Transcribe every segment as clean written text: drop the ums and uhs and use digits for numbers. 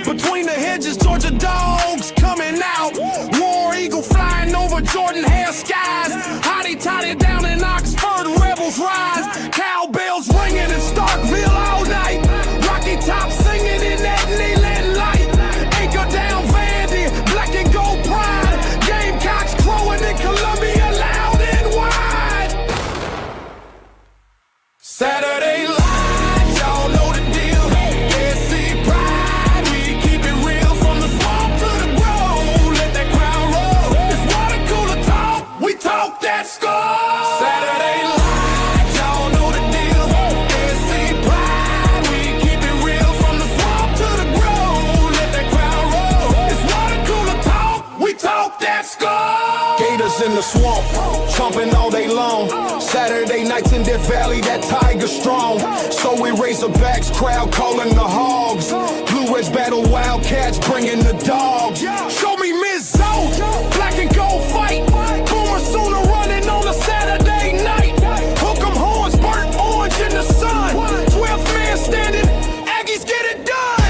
Between the hedges, Georgia dogs coming out. War Eagle flying over Jordan hair skies. Hotty toddy down in Oxford, rebels rise. Cowbells ringing in Starkville all night. Rocky Top singing in that Leland light. Anchor down Vandy, black and gold pride. Gamecocks crowing in Columbia loud and wide. Saturday lights, y'all know the deal. SC pride, we keep it real from the swamp to the grove. Let that crowd roll. It's water cooler talk, we talk that score. Saturday lights, y'all know the deal. SC pride, we keep it real from the swamp to the grove. Let that crowd roll. It's water cooler talk, we talk that score. Gators in the swamp, chomping all day long. Saturday nights in Death Valley, that tiger strong. So we Razorbacks, crowd calling the hogs. Blue Ridge battle Wildcats, bringing the dogs. Show me Miss Zoe, black and gold fight. Boomer Sooner running on a Saturday night. Hook 'em horns, burnt orange in the sun. 12th man standing, Aggies get it done.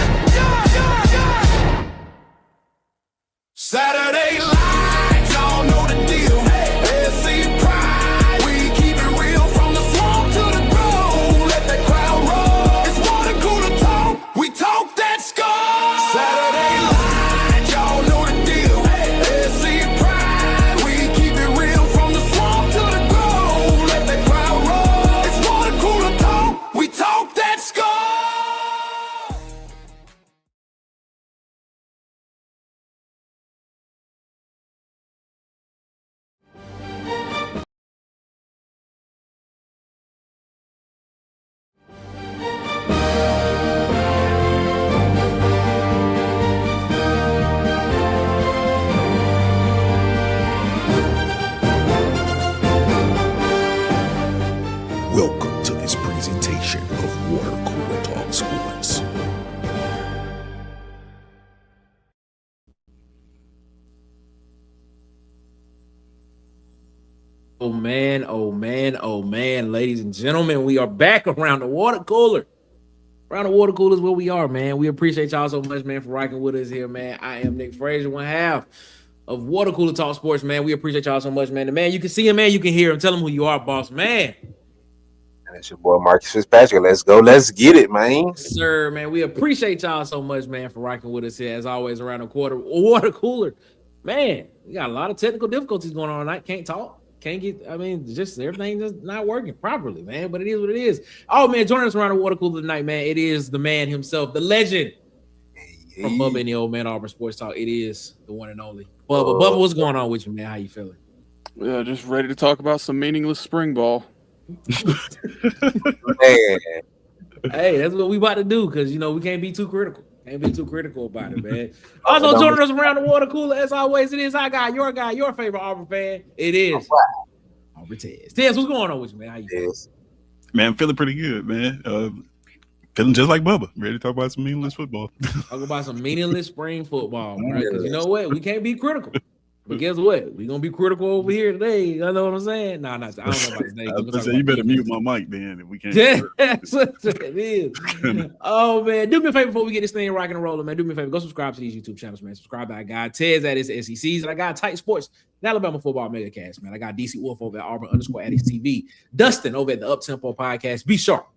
Saturday lights, y'all know the deal. SC pride, we keep it real from the swamp to the grove. Let that crowd roll. It's water cooler talk, we talk that score. Saturday lights, y'all know the deal. SC pride, we keep it real from the swamp to the grove. Let that crowd roll. It's water cooler talk, we talk that score. Welcome to this presentation of Water Cooler Talk Sports. Oh man, oh man, oh man, ladies and gentlemen, we are back around the water cooler. Around the water cooler is where we are, man. We appreciate y'all so much, man, for rocking with us here, man. I am Nick Frazier, one half of Water Cooler Talk Sports, man. We appreciate y'all so much, man. The man, you can see him, man. You can hear him. Tell him who you are, boss, man. That's your boy Marcus Fitzpatrick. Let's go. Let's get it, man. Sir, man, we appreciate y'all so much, man, for rocking with us here, as always, around the water cooler. Man, we got a lot of technical difficulties going on tonight. Can't talk. Can't get, I mean, just everything just not working properly, man. But it is what it is. Oh, man, joining us around the water cooler tonight, man. It is the man himself, the legend from Bubba and the Old Man Auburn Sports Talk. It is the one and only. Bubba, what's going on with you, man? How you feeling? Yeah, just ready to talk about some meaningless spring ball. Man. Hey, that's what we about to do, because, you know, we can't be too critical. Can't be too critical about it, man. Also joining us around the water cooler, as always, it is our guy, your favorite Auburn fan. It is Auburn Tez. Tez, what's going on with you, man? How you feeling? Man, I'm feeling pretty good, man. Feeling just like Bubba. Ready to talk about some meaningless football. Talk about some meaningless spring football, bro. Because you know what? We can't be critical. But guess what? We're going to be critical over here today. You know what I'm saying? Nah, I don't know about his name. I was say, you better mute my mic then if we can't. That's what it is. Oh, man. Do me a favor before we get this thing rocking and rolling, man. Do me a favor. Go subscribe to these YouTube channels, man. Subscribe to our guy Tez at his SECs. And I got Tight Sports, and Alabama Football Megacast, man. I got DC Wolf over at Auburn_Addicts TV. Dustin over at the Uptempo Podcast. Be Sharp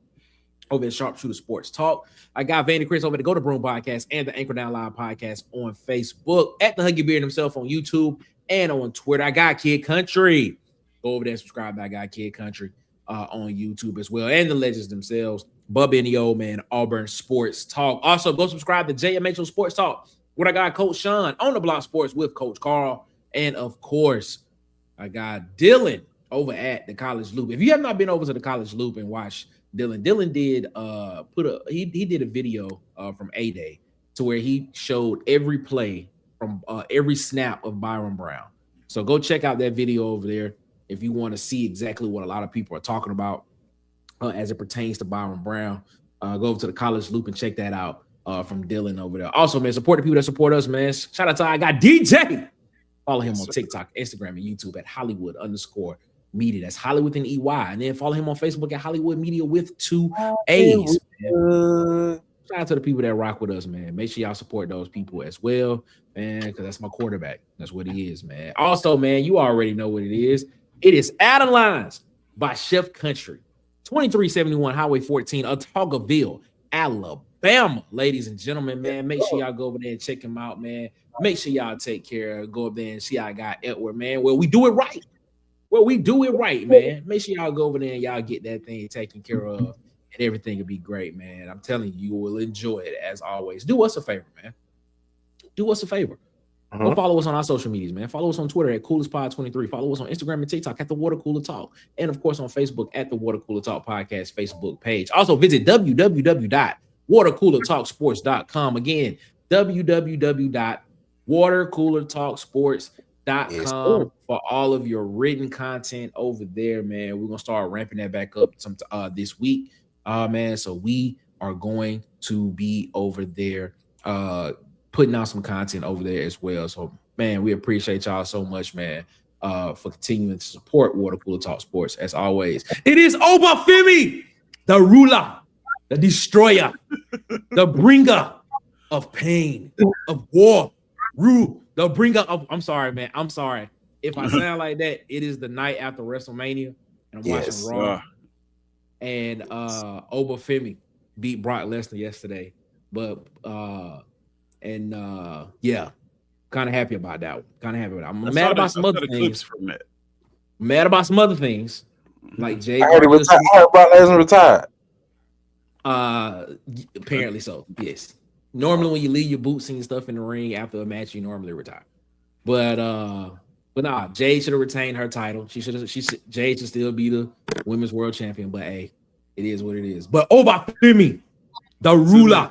over at Sharpshooter Sports Talk. I got Vandy Chris over at the Go to Broom Podcast and the Anchor Down Live Podcast on Facebook. At the Huggy Beard himself on YouTube and on Twitter. I got Kid Country. Go over there and subscribe to I got Kid Country on YouTube as well. And the legends themselves, Bubba and the Old Man, Auburn Sports Talk. Also, go subscribe to JMHO Sports Talk with our guy Coach Sean on the Block Sports with Coach Carl. And of course, I got Dylan over at the College Loop. If you have not been over to the College Loop and watched Dylan did he did a video from A-Day to where he showed every play from every snap of Byrum Brown. So go check out that video over there if you want to see exactly what a lot of people are talking about as it pertains to Byrum Brown. Go over to the College Loop and check that out from Dylan over there. Also, man, support the people that support us, man. Shout out to I got DJ. Follow him on TikTok, Instagram, and YouTube at Hollywood_media. That's Hollywood and EY. And then follow him on Facebook at Hollywood Media with 2 A's. Man. Shout out to the people that rock with us, man. Make sure y'all support those people as well, man, because that's my quarterback. That's what he is, man. Also, man, you already know what it is. It is Out of Lines by Chef Country. 2371 Highway 14, Otaugaville, Alabama. Ladies and gentlemen, man, make sure y'all go over there and check him out, man. Make sure y'all take care. Go up there and see I got Edward, man. Well, we do it right. Man. Make sure y'all go over there and y'all get that thing taken care of, and everything will be great, man. I'm telling you, you will enjoy it as always. Do us a favor, man. Do us a favor. Go follow us on our social medias, man. Follow us on Twitter at CoolestPod23. Follow us on Instagram and TikTok at The Water Cooler Talk. And, of course, on Facebook at The Water Cooler Talk Podcast Facebook page. Also, visit www.watercoolertalksports.com. Again, www.watercoolertalksports.com for all of your written content over there, man. We're going to start ramping that back up this week, man. So we are going to be over there putting out some content over there as well. So, man, we appreciate y'all so much, man, for continuing to support Water Cooler Talk Sports as always. It is Obafemi, the ruler, the destroyer, the bringer of pain, of war, the bringer of. I'm sorry, man. I'm sorry if I sound like that. It is the night after WrestleMania, and I'm watching Raw. And Obafemi beat Brock Lesnar yesterday, but yeah, kind of happy about that one. I'm mad about some other things. Mad about some other things, like Jay. I heard Brock Lesnar retired. Apparently so. Yes. Normally, when you leave your boots and stuff in the ring after a match, you normally retire. But nah, Jade should have retained her title. Jade should still be the women's world champion. But hey, it is what it is. But Obafemi, the ruler,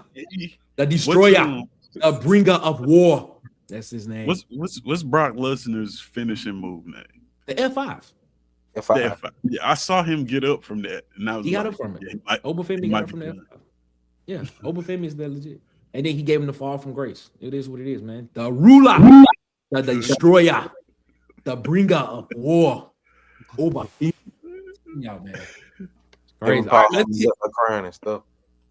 the destroyer, the bringer of war. That's his name. What's Brock Lesnar's finishing move name? The F5. F5. Yeah, I saw him get up from that. And he got up from it. Obafemi got up from that. Yeah, Obafemi is that legit. And then he gave him the fall from grace. It is what it is, man. The ruler, the destroyer, the bringer of war. Obafemi. Y'all, man. Crazy. Crying and stuff.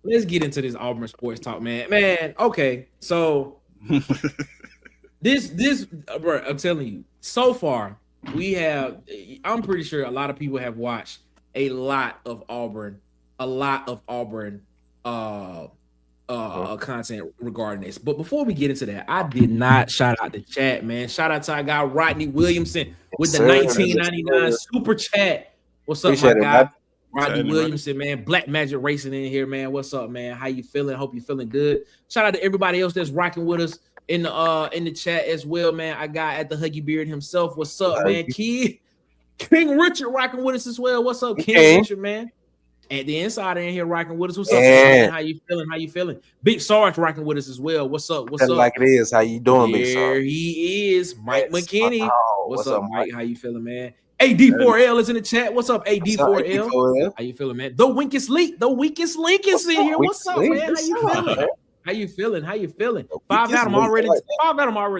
Let's get into this Auburn sports talk, man. Man, okay. So this, bro, I'm telling you, so far I'm pretty sure a lot of people have watched a lot of Auburn content regarding this. But before we get into that, I did not shout out the chat, man. Shout out to our guy Rodney Williamson with the 1999 super chat. What's up, my guy? Rodney Williamson, man. Black Magic Racing in here, man. What's up, man? How you feeling? Hope you're feeling good. Shout out to everybody else that's rocking with us in the chat as well, man. I got at the Huggy Beard himself. What's up, man? King Richard rocking with us as well. What's up, King Richard, man? And the insider in here rocking with us. What's up, man? How you feeling? Big Sarge rocking with us as well. What's up? Like it is. How you doing, Big Sarge? There he is, Mike McKinney. What's up, Mike? How you feeling, man? AD4L is in the chat. What's up, AD4L? How you feeling, man? The weakest link is in here. What's up, man? How you feeling? Five Adam already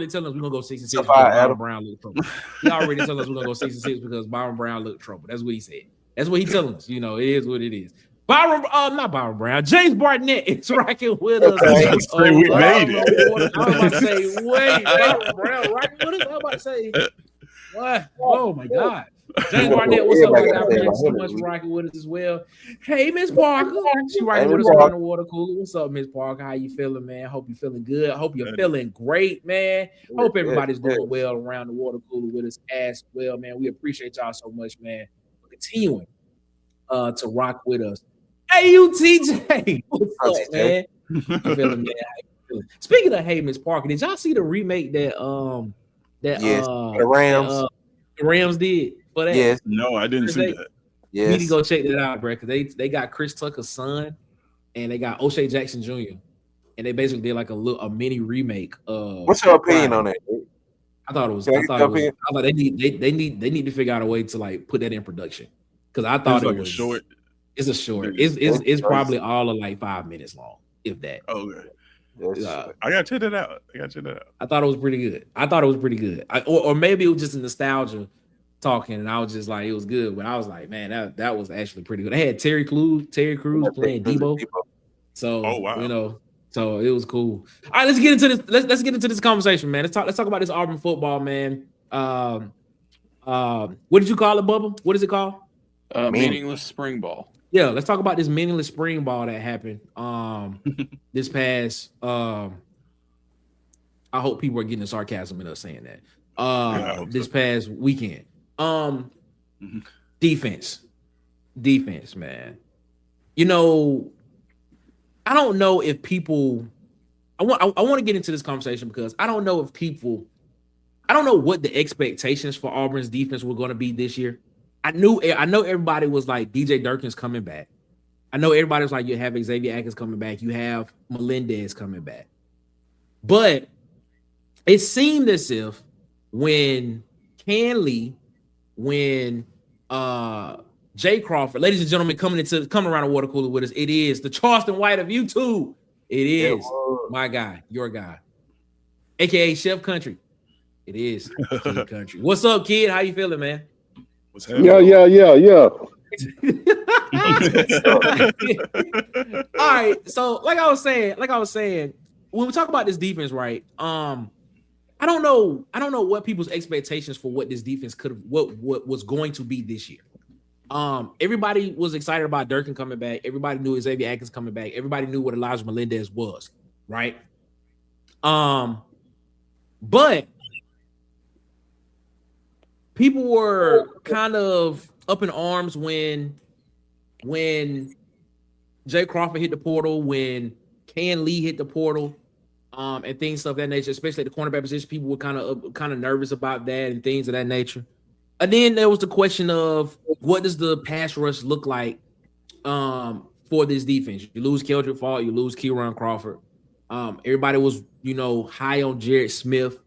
telling us we're gonna go 6-6 because Byrum Brown looked trouble. He already telling us we're gonna go 6-6 because Byrum Brown looked trouble. That's what he said. That's what he's telling us. You know, it is what it is. Not Byrum Brown. James Barnett is rocking with us. We made it. I was about to say, wait, Byrum Brown rocking with us. I was about to say, what? Oh my God. James Barnett, what's up, my guy? Thank you so much for rocking with us as well. Hey, Miss Parker. She rocking with us around the water cooler. What's up, Miss Parker? How you feeling, man? Hope you're feeling good. I hope you're feeling great, man. Hope everybody's doing well around the water cooler with us as well, man. We appreciate y'all so much, man, for continuing to rock with us. Hey, UTJ. What's up, man? How you feeling, man? How you feeling? Speaking of Hey, Miss Parker, did y'all see the remake that the Rams? The Rams did for that. Yes, No, I didn't see that. You need to yes. go check that out, bro. Because they got Chris Tucker's son and they got O'Shea Jackson Jr. And they basically did like a mini remake of. What's your opinion Friday. on that? I thought it was. Can I I get thought your it was. opinion? I thought they need to figure out a way to like put that in production. Because I thought It's like it was a short. It's a short. Yeah. It's probably all of like 5 minutes long, if that. Okay. Yes. I gotta check that out. I thought it was pretty good. Or maybe it was just a nostalgia talking, and I was just like, it was good. But I was like, man, that was actually pretty good. They had Terry Crews playing Debo. So Oh, wow. So it was cool. All right, let's get into this. Let's get into this conversation, man. Let's talk about this Auburn football, man. What did you call it, Bubba? What is it called? Meaningless spring ball. Yeah, let's talk about this meaningless spring ball that happened this past I hope people are getting the sarcasm in us saying that. This past weekend. Defense, man. You know, I don't know if people I want to get into this conversation because I don't know what the expectations for Auburn's defense were going to be this year. I know everybody was like DJ Durkin's coming back. I know everybody was like, you have Xavier Atkins coming back, you have Melendez coming back. But it seemed as if when Jay Crawford, ladies and gentlemen, coming around the water cooler with us, it is the Charleston White of YouTube. It is my guy, your guy, aka Chef Country. It is Kid Country. What's up, kid? How you feeling, man? What's happening? Yeah. All right. So, like I was saying, when we talk about this defense, right? I don't know what people's expectations for what this defense what was going to be this year. Everybody was excited about Durkin coming back. Everybody knew Xavier Atkins coming back. Everybody knew what Elijah Melendez was, right? But people were kind of up in arms when Jay Crawford hit the portal, when Ken Lee hit the portal, and things of that nature, especially at the cornerback position. People were kind of nervous about that and things of that nature. And then there was the question of what does the pass rush look like for this defense? You lose Keldrick Faulk, you lose Kieran Crawford. Everybody was, high on Jared Smith,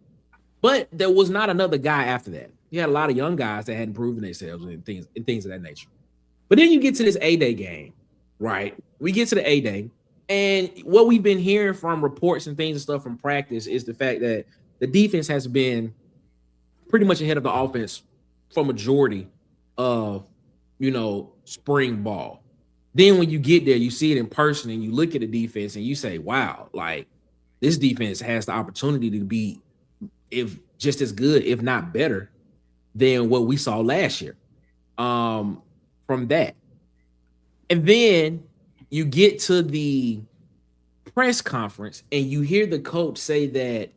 but there was not another guy after that. You had a lot of young guys that hadn't proven themselves and things of that nature. But then you get to this A-Day game, right? We get to the A-Day, and what we've been hearing from reports and things and stuff from practice is the fact that the defense has been pretty much ahead of the offense for majority of, spring ball. Then when you get there, you see it in person and you look at the defense and you say, wow, like this defense has the opportunity to be just as good, if not better, than what we saw last year from that. And then you get to the press conference and you hear the coach say that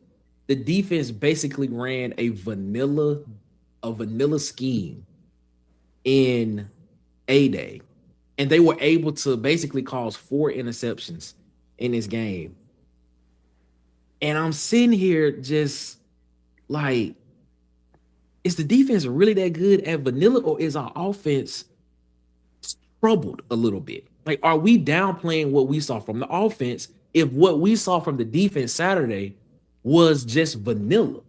the defense basically ran a vanilla scheme in A-Day. And they were able to basically cause 4 interceptions in this game. And I'm sitting here just like, is the defense really that good at vanilla, or is our offense troubled a little bit? Like, are we downplaying what we saw from the offense if what we saw from the defense Saturday was just vanilla?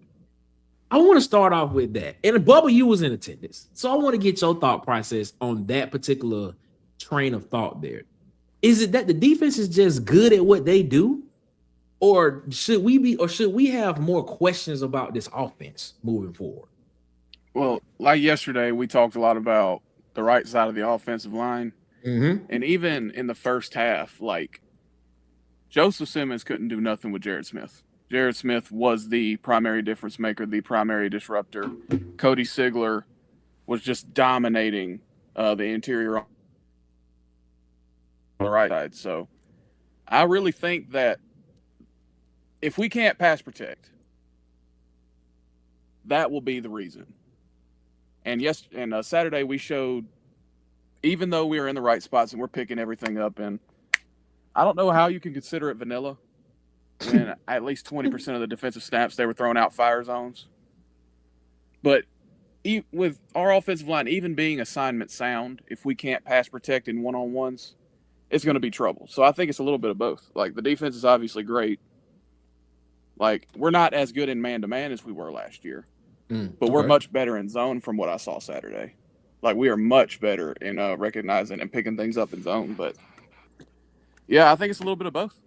I want to start off with that. And Bubba, you was in attendance. So I want to get your thought process on that particular train of thought there. Is it that the defense is just good at what they do? Or should we have more questions about this offense moving forward? Well, like yesterday, we talked a lot about the right side of the offensive line. Mm-hmm. And even in the first half, like Joseph Simmons couldn't do nothing with Jared Smith. Jared Smith was the primary difference maker, the primary disruptor. Cody Sigler was just dominating the interior on the right side. So I really think that if we can't pass protect, that will be the reason. And Saturday we showed, even though we were in the right spots and we're picking everything up, and I don't know how you can consider it vanilla when at least 20% of the defensive snaps they were throwing out fire zones. But with our offensive line even being assignment sound, if we can't pass protect in one-on-ones, it's going to be trouble. So I think it's a little bit of both. Like, the defense is obviously great. Like, we're not as good in man-to-man as we were last year, but we're much better in zone from what I saw Saturday. Like, we are much better in recognizing and picking things up in zone. But, yeah, I think it's a little bit of both.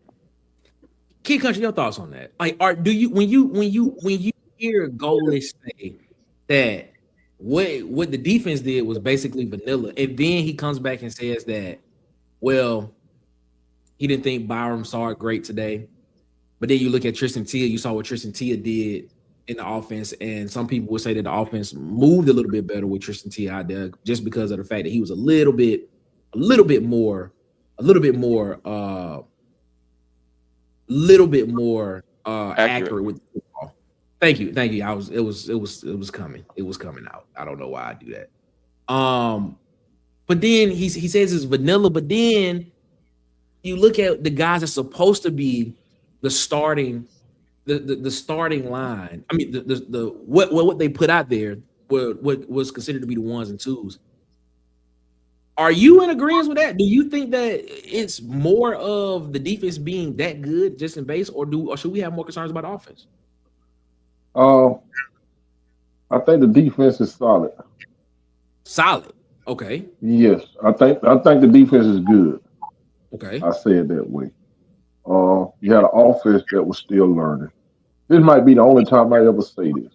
Kid Country, your thoughts on that? Like, do you when you hear Golesh say that what the defense did was basically vanilla, and then he comes back and says that, well, he didn't think Byrum saw it great today, but then you look at Tristan Tia, you saw what Tristan Tia did in the offense, and some people would say that the offense moved a little bit better with Tristan Tia out there just because of the fact that he was a little bit more accurate with the football. Thank you. It was coming out. I don't know why I do that. But then he says it's vanilla, but then you look at the guys that's supposed to be the starting line. I mean, the what they put out there, what was considered to be the ones and twos. Are you in agreement with that? Do you think that it's more of the defense being that good just in base, or should we have more concerns about the offense? I think the defense is solid. Solid. Okay. Yes, I think the defense is good. Okay. I say it that way. You had an offense that was still learning. This might be the only time I ever say this.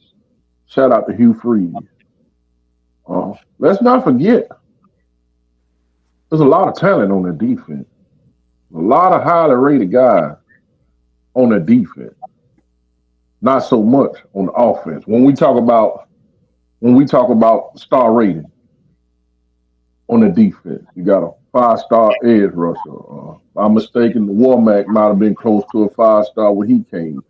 Shout out to Hugh Freeze. Let's not forget, there's a lot of talent on the defense. A lot of highly rated guys on the defense. Not so much on the offense. When we talk about star rating on the defense, you got a 5-star edge rusher. I'm mistaken, Warmack might have been close to a 5-star when he came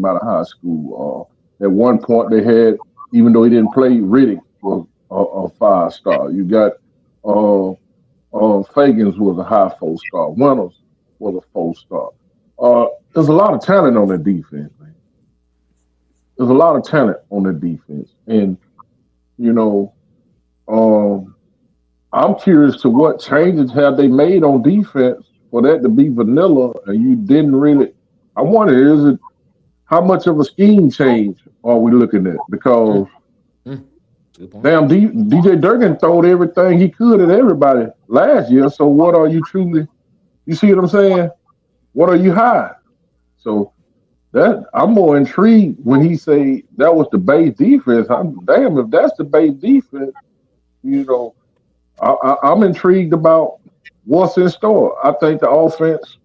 out of high school. At one point they had, even though he didn't play, Riddick was a 5-star. You got Fagans was a high 4-star. Reynolds was a 4-star. There's a lot of talent on the defense, man. There's a lot of talent on the defense. And, I'm curious to what changes have they made on defense for that to be vanilla, and you didn't really. I wonder, how much of a scheme change are we looking at? Because damn, DJ Durkin throwed everything he could at everybody last year. So what are you truly? You see what I'm saying? What are you hiding? So that I'm more intrigued when he say that was the base defense. Damn, if that's the base defense, I'm intrigued about what's in store. I think the offense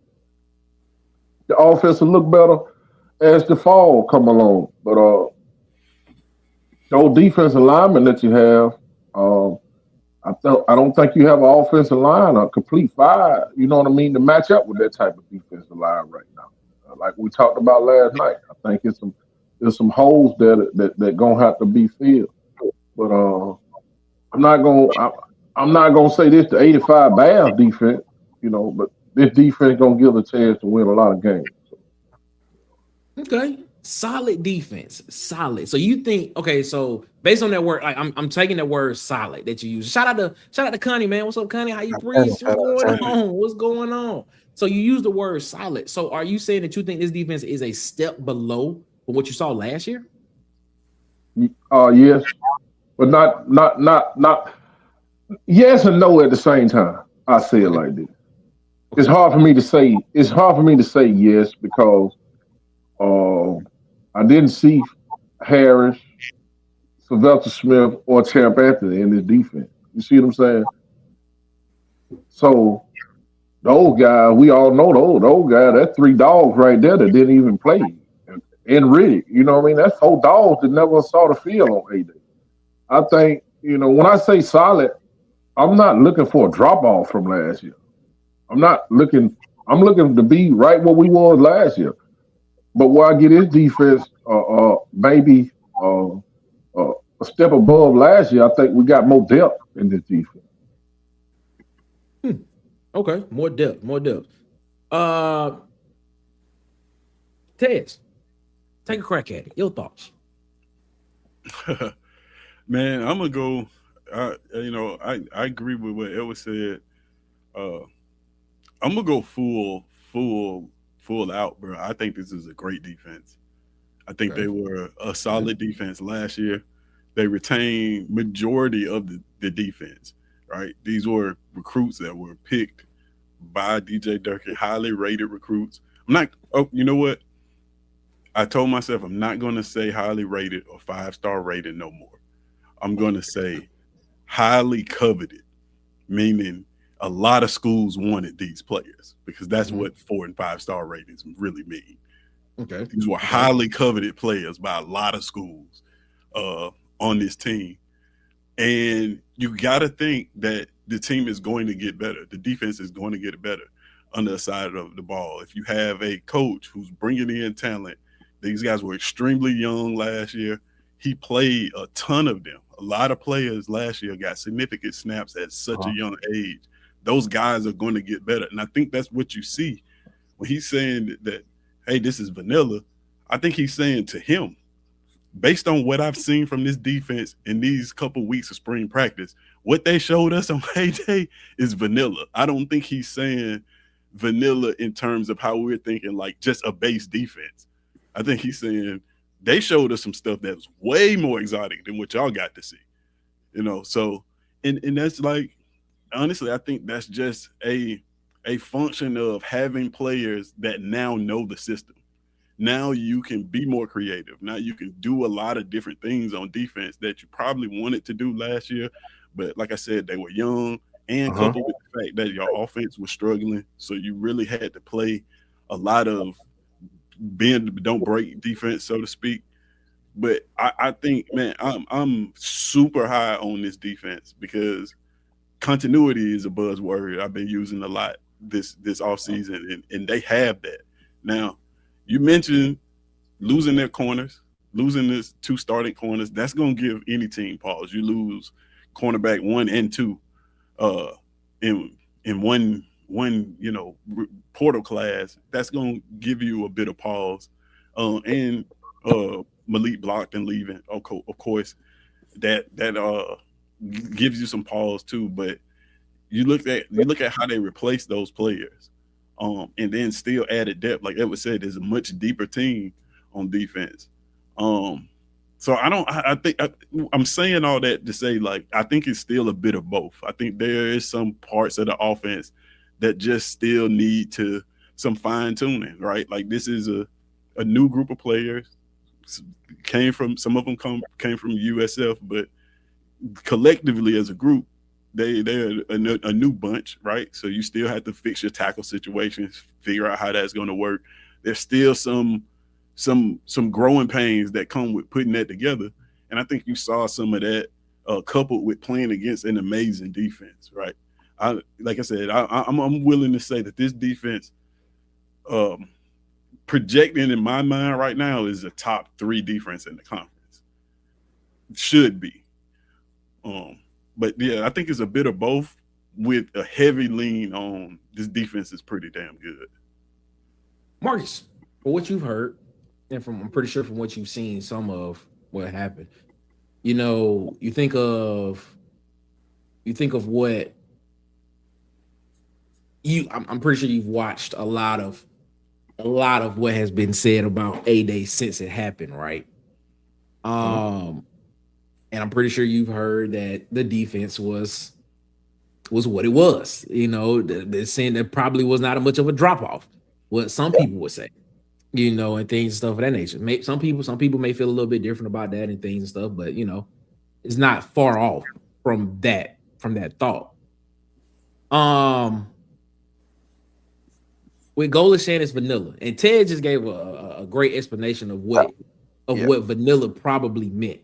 will look better as the fall come along. But those defensive linemen that you have, I don't think you have an offensive line, a complete 5, you know what I mean, to match up with that type of defensive line right now. Like we talked about last night, I think there's some holes there that gonna have to be filled. But I'm not gonna say this the 85 Bears defense, but this defense gonna give a chance to win a lot of games. Okay, solid defense, solid. So you think, okay? So based on that word, like I'm taking that word solid that you use. Shout out to Connie, man. What's up, Connie? How you preach? What's going on? So you use the word solid. So are you saying that you think this defense is a step below from what you saw last year? Yes, but not. Yes and no at the same time. I say it like this. It's hard for me to say. It's hard for me to say yes because I didn't see Harris, Sylvester Smith, or Champ Anthony in this defense. You see what I'm saying? So those guys, we all know those guys. That's 3 dogs right there that didn't even play. And Riddick, you know what I mean? That's 4 dogs that never saw the field on A-Day. I think, when I say solid, I'm not looking for a drop-off from last year. I'm looking to be right where we was last year. But where I get his defense maybe a step above last year, I think we got more depth in this defense. Okay, more depth. Tez, take a crack at it. Your thoughts. Man, I'm gonna go. I agree with what Elvis said. Uh, I'm gonna go full out, bro. I think this is a great defense. I think they were a solid defense last year. They retained majority of the defense, right? These were recruits that were picked by DJ Durkin, highly rated recruits. I'm not. Oh, you know what? I told myself I'm not going to say highly rated or 5-star rated no more. I'm going to say highly coveted, meaning a lot of schools wanted these players because that's what 4 and 5-star ratings really mean. Okay. These were highly coveted players by a lot of schools on this team. And you got to think that the team is going to get better. The defense is going to get better on the side of the ball. If you have a coach who's bringing in talent, these guys were extremely young last year. He played a ton of them. A lot of players last year got significant snaps at such a young age. Those guys are going to get better. And I think that's what you see when he's saying that, hey, this is vanilla. I think he's saying to him, based on what I've seen from this defense in these couple weeks of spring practice, what they showed us on heyday is vanilla. I don't think he's saying vanilla in terms of how we're thinking like just a base defense. I think he's saying they showed us some stuff that was way more exotic than what y'all got to see. So and that's like, honestly, I think that's just a function of having players that now know the system. Now you can be more creative. Now you can do a lot of different things on defense that you probably wanted to do last year. But like I said, they were young and coupled with the fact that your offense was struggling. So you really had to play a lot of bend, don't break defense, so to speak. But I think, man, I'm super high on this defense because continuity is a buzzword I've been using a lot this offseason, and they have that. Now, you mentioned losing their corners, losing this 2 starting corners. That's going to give any team pause. You lose cornerback 1 and 2 in one portal class. That's going to give you a bit of pause. And Malik blocked and leaving, of course, that gives you some pause too. But you look at how they replace those players. And then still added depth. Like Edward said, there's a much deeper team on defense. So I'm saying all that to say, like, I think it's still a bit of both. I think there is some parts of the offense that just still need some fine tuning, right? Like this is a new group of players. Some of them came from USF, but collectively as a group, they're a new bunch, right? So you still have to fix your tackle situations, figure out how that's going to work. There's still some growing pains that come with putting that together, and I think you saw some of that coupled with playing against an amazing defense, right? Like I said, I'm willing to say that this defense, projecting in my mind right now, is a top 3 defense in the conference. Should be. But yeah, I think it's a bit of both with a heavy lean on this defense is pretty damn good. Marcus, for what you've heard, and I'm pretty sure from what you've seen, some of what happened, you think of what I'm pretty sure you've watched a lot of what has been said about A-Day since it happened, right? And I'm pretty sure you've heard that the defense was what it was. They're saying there probably was not much of a drop off. What some people would say, and things and stuff of that nature. Some people may feel a little bit different about that and things and stuff, but it's not far off from that thought. With Golesh saying it's vanilla, and Ted just gave a great explanation of what vanilla probably meant.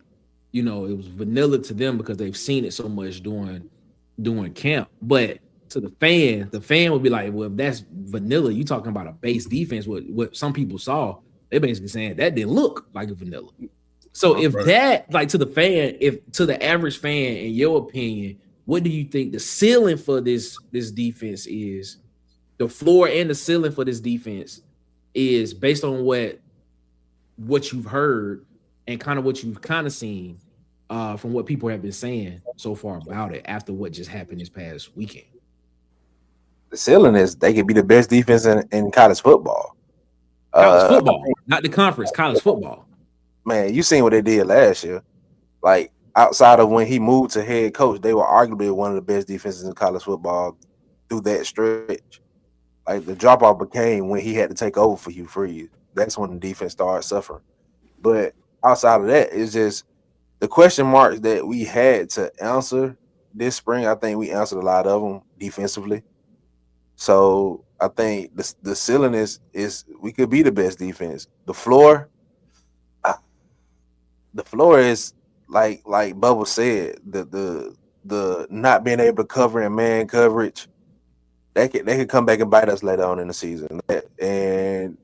It was vanilla to them because they've seen it so much during camp. But to the fan would be like, well, if that's vanilla, you talking about a base defense. What some people saw, they're basically saying that didn't look like a vanilla. So if that, like to the fan, if to the average fan, in your opinion, what do you think the ceiling for this defense is? The floor and the ceiling for this defense is based on what you've heard and kind of what you've kind of seen. from what people have been saying so far about it after what just happened this past weekend. The ceiling is they could be the best defense in college football. College football, not the conference, college football. Man, you seen what they did last year. Like, outside of when he moved to head coach, they were arguably one of the best defenses in college football through that stretch. Like, the drop off became when he had to take over for Hugh Freeze. That's when the defense started suffering. But outside of that, it's just the question marks that we had to answer this spring. I think we answered a lot of them defensively. So I think the ceiling is we could be the best defense. The floor is like Bubba said, the not being able to cover in man coverage. They could come back and bite us later on in the season, and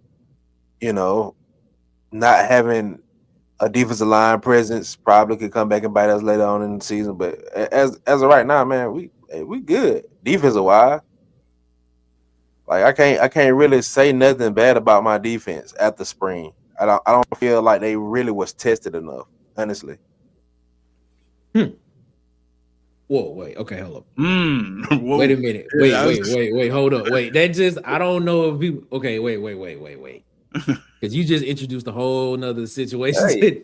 not having a defensive line presence probably could come back and bite us later on in the season. But as of right now, man, we good defensive wise. Like, I can't really say nothing bad about my defense after spring. I don't feel like they really was tested enough, honestly. Whoa, wait, okay, hold up. Whoa. Wait a minute. Wait, hold up. Wait, that just, I don't know if you, okay, wait. Because you just introduced a whole nother situation. Hey.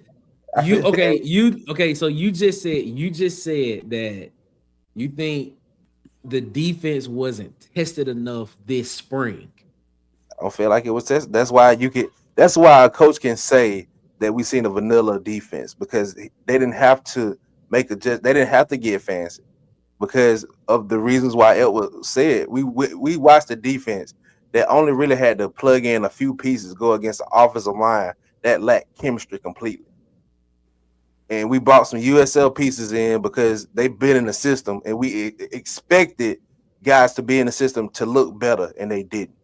So you just said that you think the defense wasn't tested enough this spring. I don't feel like it was tested. That's why a coach can say that we seen a vanilla defense, because they didn't have to they didn't have to get fancy because of the reasons why it was said. We watched the defense that only really had to plug in a few pieces, go against the offensive line that lacked chemistry completely. And we brought some USL pieces in because they've been in the system, and we expected guys to be in the system to look better, and they didn't.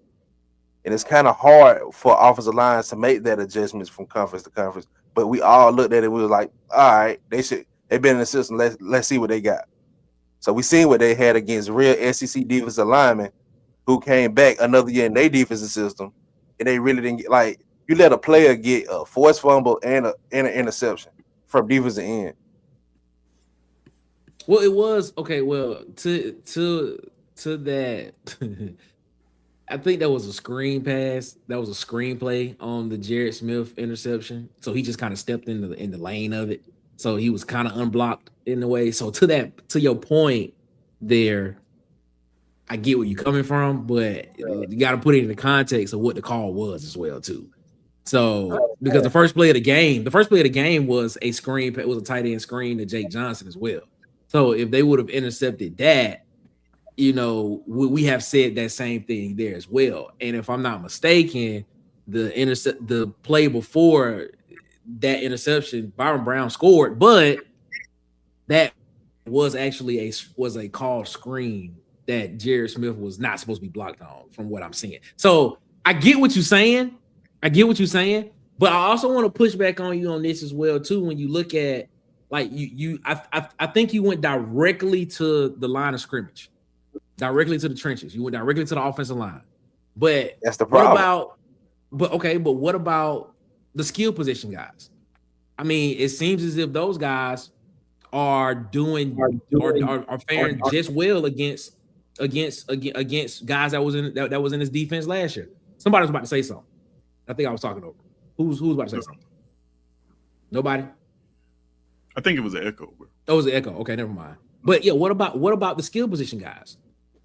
And it's kind of hard for offensive lines to make that adjustments from conference to conference. But we all looked at it, we were like, all right, they've been in the system. Let's see what they got. So we seen what they had against real SEC defensive linemen who came back another year in their defensive system, and they really didn't get, like, you let a player get a forced fumble and an interception from defensive end. Well, it was okay. Well, to that, I think that was a screen pass. That was a screenplay on the Jared Smith interception. So he just kind of stepped in the lane of it. So he was kind of unblocked in a way. So to your point there, I get where you're coming from, but you got to put it in the context of what the call was as well too. So because the first play of the game was a screen. It was a tight end screen to Jake Johnson as well. So if they would have intercepted that, we have said that same thing there as well. And if I'm not mistaken, the play before that interception, Byrum Brown scored, but that was actually a called screen that Jared Smith was not supposed to be blocked on, from what I'm seeing. So I get what you're saying. But I also want to push back on you on this as well too. When you look at, like, I think you went directly to the line of scrimmage, directly to the trenches. You went directly to the offensive line. But that's the problem. But what about the skill position guys? I mean, it seems as if those guys are faring just well against guys that was in his defense last year. Somebody was about to say something. I think I was talking over. Who's about to say something? Nobody? I think it was an echo. Bro. Oh, it was an echo. Okay, never mind. But yeah, what about the skill position guys?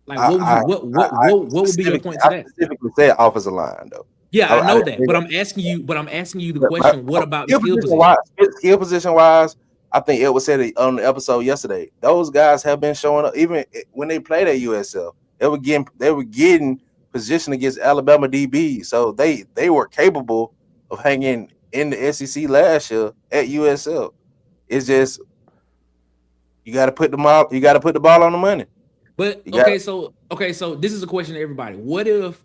Like, what would be your point to that? I specifically said offensive line though. Yeah, I know that, but I'm asking you the question. What about the skill position? Skill position wise, I think it was said on the episode yesterday. Those guys have been showing up even when they played at USL. They were getting positioned against Alabama DB, so they were capable of hanging in the SEC last year at USL. It's just you got to put the ball on the money. But so this is a question to everybody. What if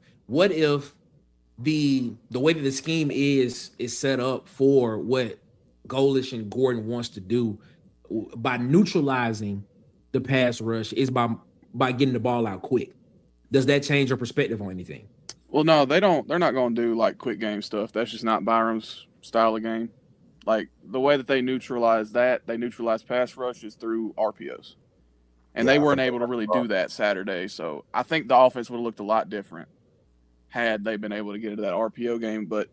the way that the scheme is set up for what Golesh and Gordon wants to do by neutralizing the pass rush is by getting the ball out quick? Does that change your perspective on anything? Well, no, they don't. They're not going to do like quick game stuff. That's just not Byram's style of game. Like the way that they neutralize pass rushes through RPOs. And they weren't able to really do that Saturday. So I think the offense would have looked a lot different had they been able to get into that RPO game. But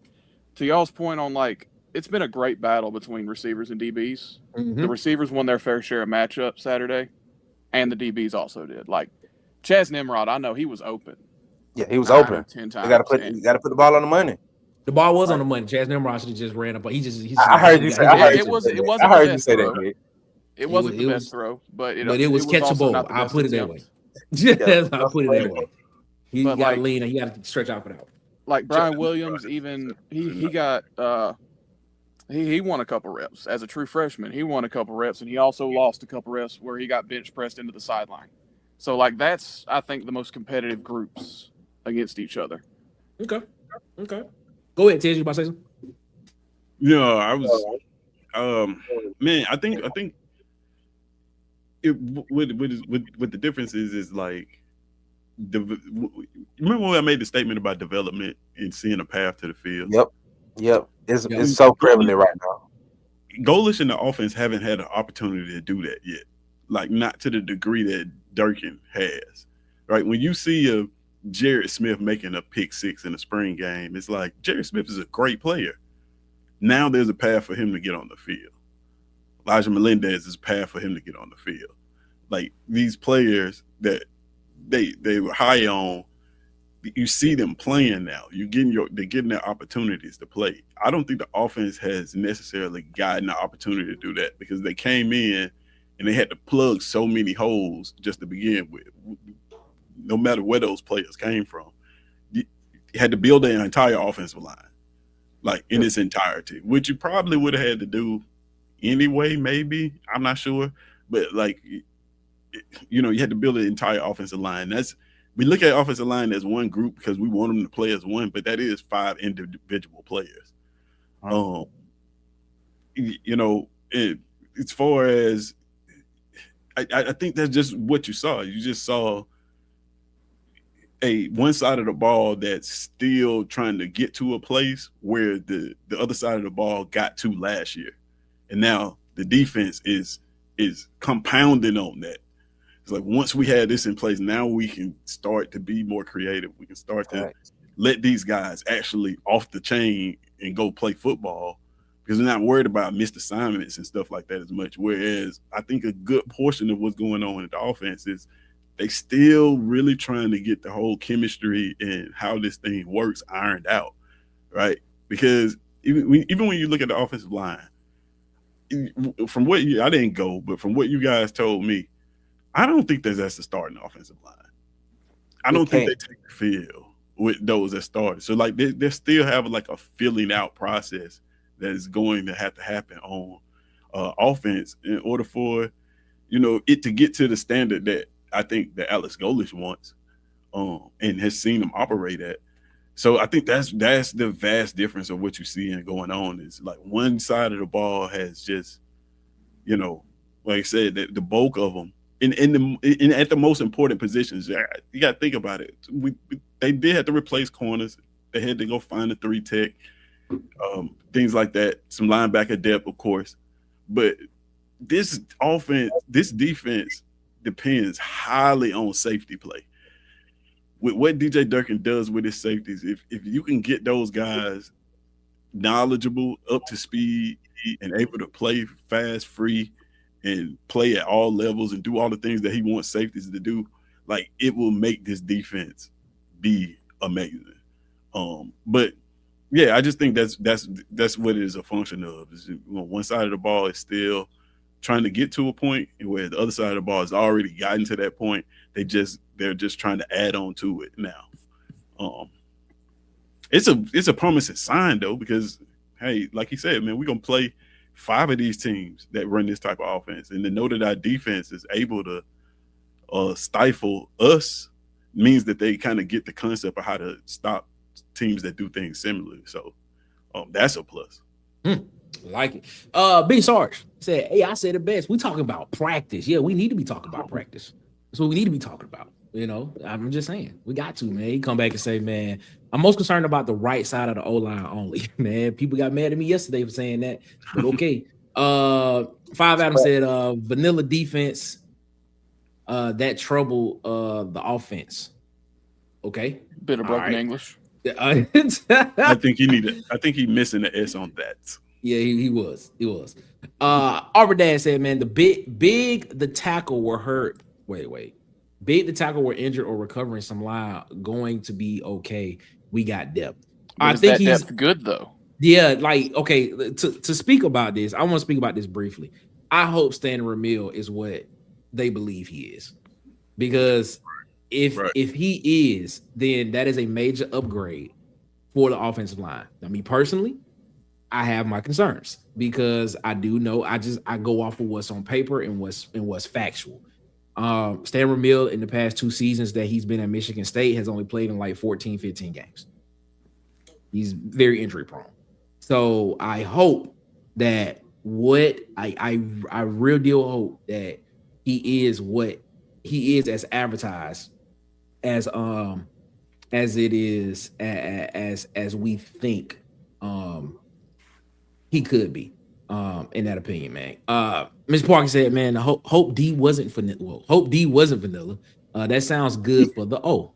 to y'all's point on, like, it's been a great battle between receivers and DBs. Mm-hmm. The receivers won their fair share of matchups Saturday, and the DBs also did. Like, Chaz Nimrod, I know he was open. Yeah, he was open. 10 You times. got to put the ball on the money. The ball was on the money. Chaz Nimrod should have just ran up, but I heard you say. I heard it wasn't I heard the you best say throw. that. Kid. It wasn't the best throw, but it was also catchable. not the I'll best put it that attempt. way. I'll put it that way. You But, got to like, lean and you got to stretch out for that. Like Brian Williams, even he got he won a couple reps as a true freshman. He won a couple reps, and he also lost a couple reps where he got bench pressed into the sideline. So, like, that's, I think, the most competitive groups against each other. Okay. Go ahead, Tiz. You about to say something? Yeah, I was. Man, I think it what the difference is like. Remember when I made the statement about development and seeing a path to the field? Yep. It's so prevalent right now. Golesh and the offense haven't had an opportunity to do that yet. Like, not to the degree that Durkin has. Right? When you see a Jared Smith making a pick six in a spring game, it's like Jared Smith is a great player. Now there's a path for him to get on the field. Elijah Melendez is a path for him to get on the field. Like, these players that they were high on, you see them playing now. They're getting their opportunities to play. I don't think the offense has necessarily gotten the opportunity to do that because they came in and they had to plug so many holes just to begin with. No matter where those players came from, you had to build an entire offensive line, like in its entirety, which you probably would have had to do anyway. Maybe, I'm not sure, but like, you had to build an entire offensive line. We look at offensive line as one group because we want them to play as one, but that is 5 individual players. As far as I think that's just what you saw. You just saw one side of the ball that's still trying to get to a place where the other side of the ball got to last year, and now the defense is compounding on that. It's like, once we had this in place, now we can start to be more creative. We can start to let these guys actually off the chain and go play football because they're not worried about missed assignments and stuff like that as much. Whereas I think a good portion of what's going on in the offense is they still really trying to get the whole chemistry and how this thing works ironed out, right? Because even when you look at the offensive line, from what I didn't go, but from what you guys told me, I don't think that's the starting offensive line. I don't think they take the field with those that started. So, like, they still have like a filling out process that is going to have to happen on offense in order for it to get to the standard that I think that Alex Golesh wants and has seen them operate at. So I think that's the vast difference of what you see and going on is like one side of the ball has just, like I said, the bulk of them in at the most important positions. You got to think about it. They did have to replace corners. They had to go find a 3 tech, things like that. Some linebacker depth, of course, but this defense depends highly on safety play. With what DJ Durkin does with his safeties, if you can get those guys knowledgeable, up to speed, and able to play fast, free, and play at all levels and do all the things that he wants safeties to do, like, it will make this defense be amazing. But yeah, I just think that's what it is a function of. Is one side of the ball is still trying to get to a point where the other side of the ball has already gotten to that point. They're just trying to add on to it now. It's a promising sign though, because hey, like he said, man, we're gonna play 5 of these teams that run this type of offense, and to know that our defense is able to stifle us means that they kind of get the concept of how to stop teams that do things similarly. So that's a plus. Like it. B Sarge said, "Hey, I said it best. We talking about practice. Yeah, we need to be talking about practice. That's what we need to be talking about. You know, I'm just saying, we got to, man. He come back and say, man, I'm most concerned about the right side of the O-line only. Man, people got mad at me yesterday for saying that, but okay. Five Adams said vanilla defense that trouble the offense. Okay. Bit of broken English. I think he missing the S on that. Yeah, he was. Auburn Dad said, man, the tackle were hurt. Wait. Big the tackle were injured or recovering some line going to be okay. We got depth. I think he's good though. Yeah, like okay. To speak about this, I want to speak about this briefly. I hope Stan Ramil is what they believe he is, because if he is, then that is a major upgrade for the offensive line. Now, me personally, I have my concerns because I do know I go off of what's on paper and what's factual. Stan Ramil in the past 2 seasons that he's been at Michigan State has only played in like 14, 15 games. He's very injury prone. So I hope that I real deal hope that he is what he is as advertised, as it is as we think he could be. In that opinion, man. Ms. Parker said, man, hope D wasn't vanilla. Hope D wasn't vanilla. That sounds good for the O.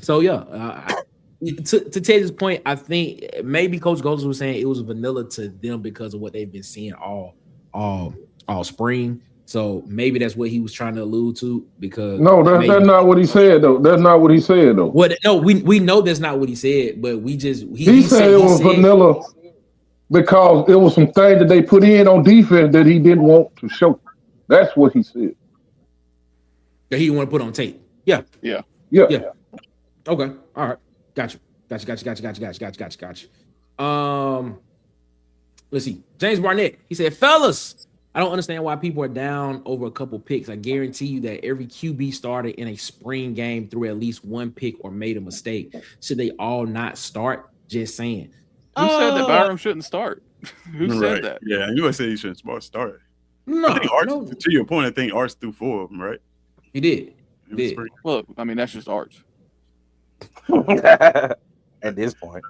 So yeah, to Ted's point, I think maybe Coach Golesh was saying it was vanilla to them because of what they've been seeing all spring. So maybe that's what he was trying to allude to. Because that's not what he said though. That's not what he said though. What? No, we know that's not what he said, but we just he said it was vanilla. Because it was some things that they put in on defense that he didn't want to show. That's what he said. That he didn't want to put on tape. Yeah. Okay. All right. Gotcha. Let's see. James Barnett. He said, fellas, I don't understand why people are down over a couple picks. I guarantee you that every QB started in a spring game threw at least one pick or made a mistake. Should they all not start? Just saying. Who said that Byrum shouldn't start? Who said that? Yeah, I knew I said he shouldn't start. No, I think Arch, to your point, I think Arch threw 4 of them, right? He did. Well, I mean, that's just Arch. At this point.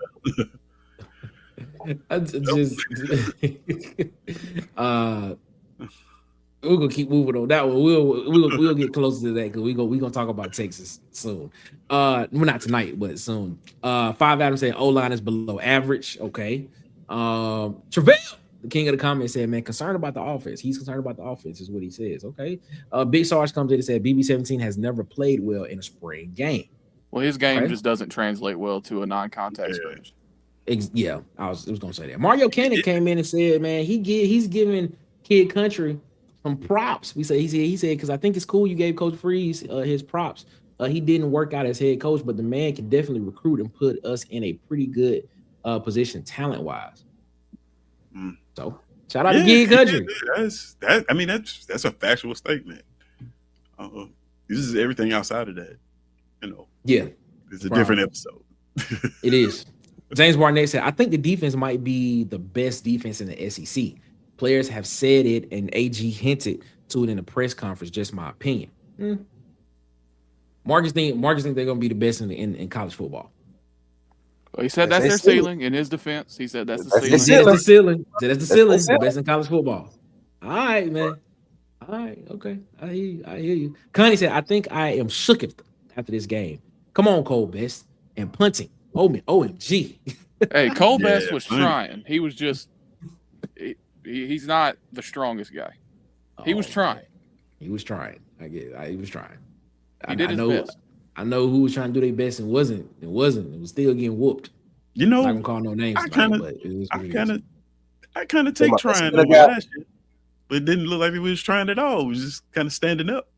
We're gonna keep moving on that one. We'll get closer to that because we're gonna talk about Texas soon. Well, not tonight, but soon. Five Adams said O-line is below average. Okay. Travell, the king of the comments, said, man, concerned about the offense. He's concerned about the offense, is what he says. Okay. Big Sarge comes in and said BB17 has never played well in a spring game. Well, his game just doesn't translate well to a non-contact scrimmage. Yeah, I was gonna say that. Mario Cannon came in and said, man, he's giving Kid Country some props. He said because I think it's cool you gave Coach Freeze his props. He didn't work out as head coach, but the man can definitely recruit and put us in a pretty good position talent wise. So shout out to Kid Country. That's a factual statement. This is everything outside of that. Yeah, it's a different episode. It is. James Barnett said, I think the defense might be the best defense in the SEC. Players have said it, and AG hinted to it in a press conference. Just my opinion. Marcus think they're gonna be the best in college football. Well, he said that's their ceiling. In his defense, he said that's the ceiling. That's the ceiling. That's the ceiling. The best in college football. All right, man. All right, okay. I hear you. Connie said, I think I am shook after this game. Come on, Cole Best and punting. OMG. Hey, Cole Best was trying. He was just. He's not the strongest guy. He was trying. He was trying. I get it. He was trying. He did his best. I know who was trying to do their best and wasn't. It was still getting whooped. I'm not gonna call no names. I kind of take trying over that shit, but it didn't look like he was trying at all. He was just kind of standing up,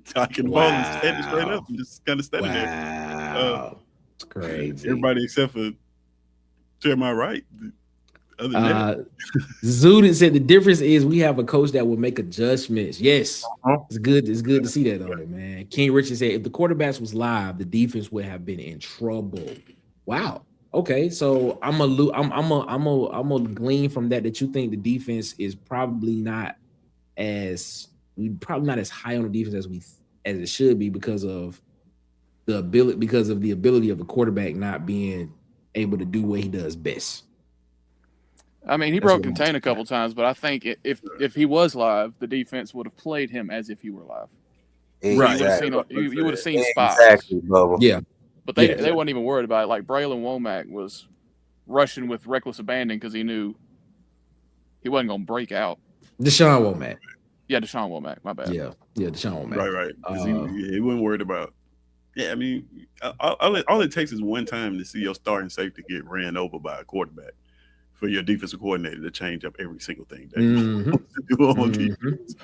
talking the ball and standing straight up, and just kind of standing there. It's crazy. Everybody except for Jeremiah Wright. Other than that. Zudin said the difference is we have a coach that will make adjustments. Yes, it's good. It's good to see that on it, man. King Richard said if the quarterbacks was live, the defense would have been in trouble. Wow. Okay, so I'm gonna glean from that you think the defense is probably not as high on the defense as we as it should be because of the ability of the quarterback not being able to do what he does best. I mean, he That's broke what I'm contain a saying. couple times, but I think if he was live, the defense would have played him as if he were live. Right. You would have seen spots. Exactly, Bubba. Yeah. But they weren't even worried about it. Like Braylon Womack was rushing with reckless abandon because he knew he wasn't going to break out. Deshaun Womack. Yeah, Deshaun Womack. My bad. Yeah, Deshaun Womack. Right. 'Cause he wasn't worried about. Yeah, I mean, all it takes is one time to see your starting safety get ran over by a quarterback for your defensive coordinator to change up every single thing that you do on defense.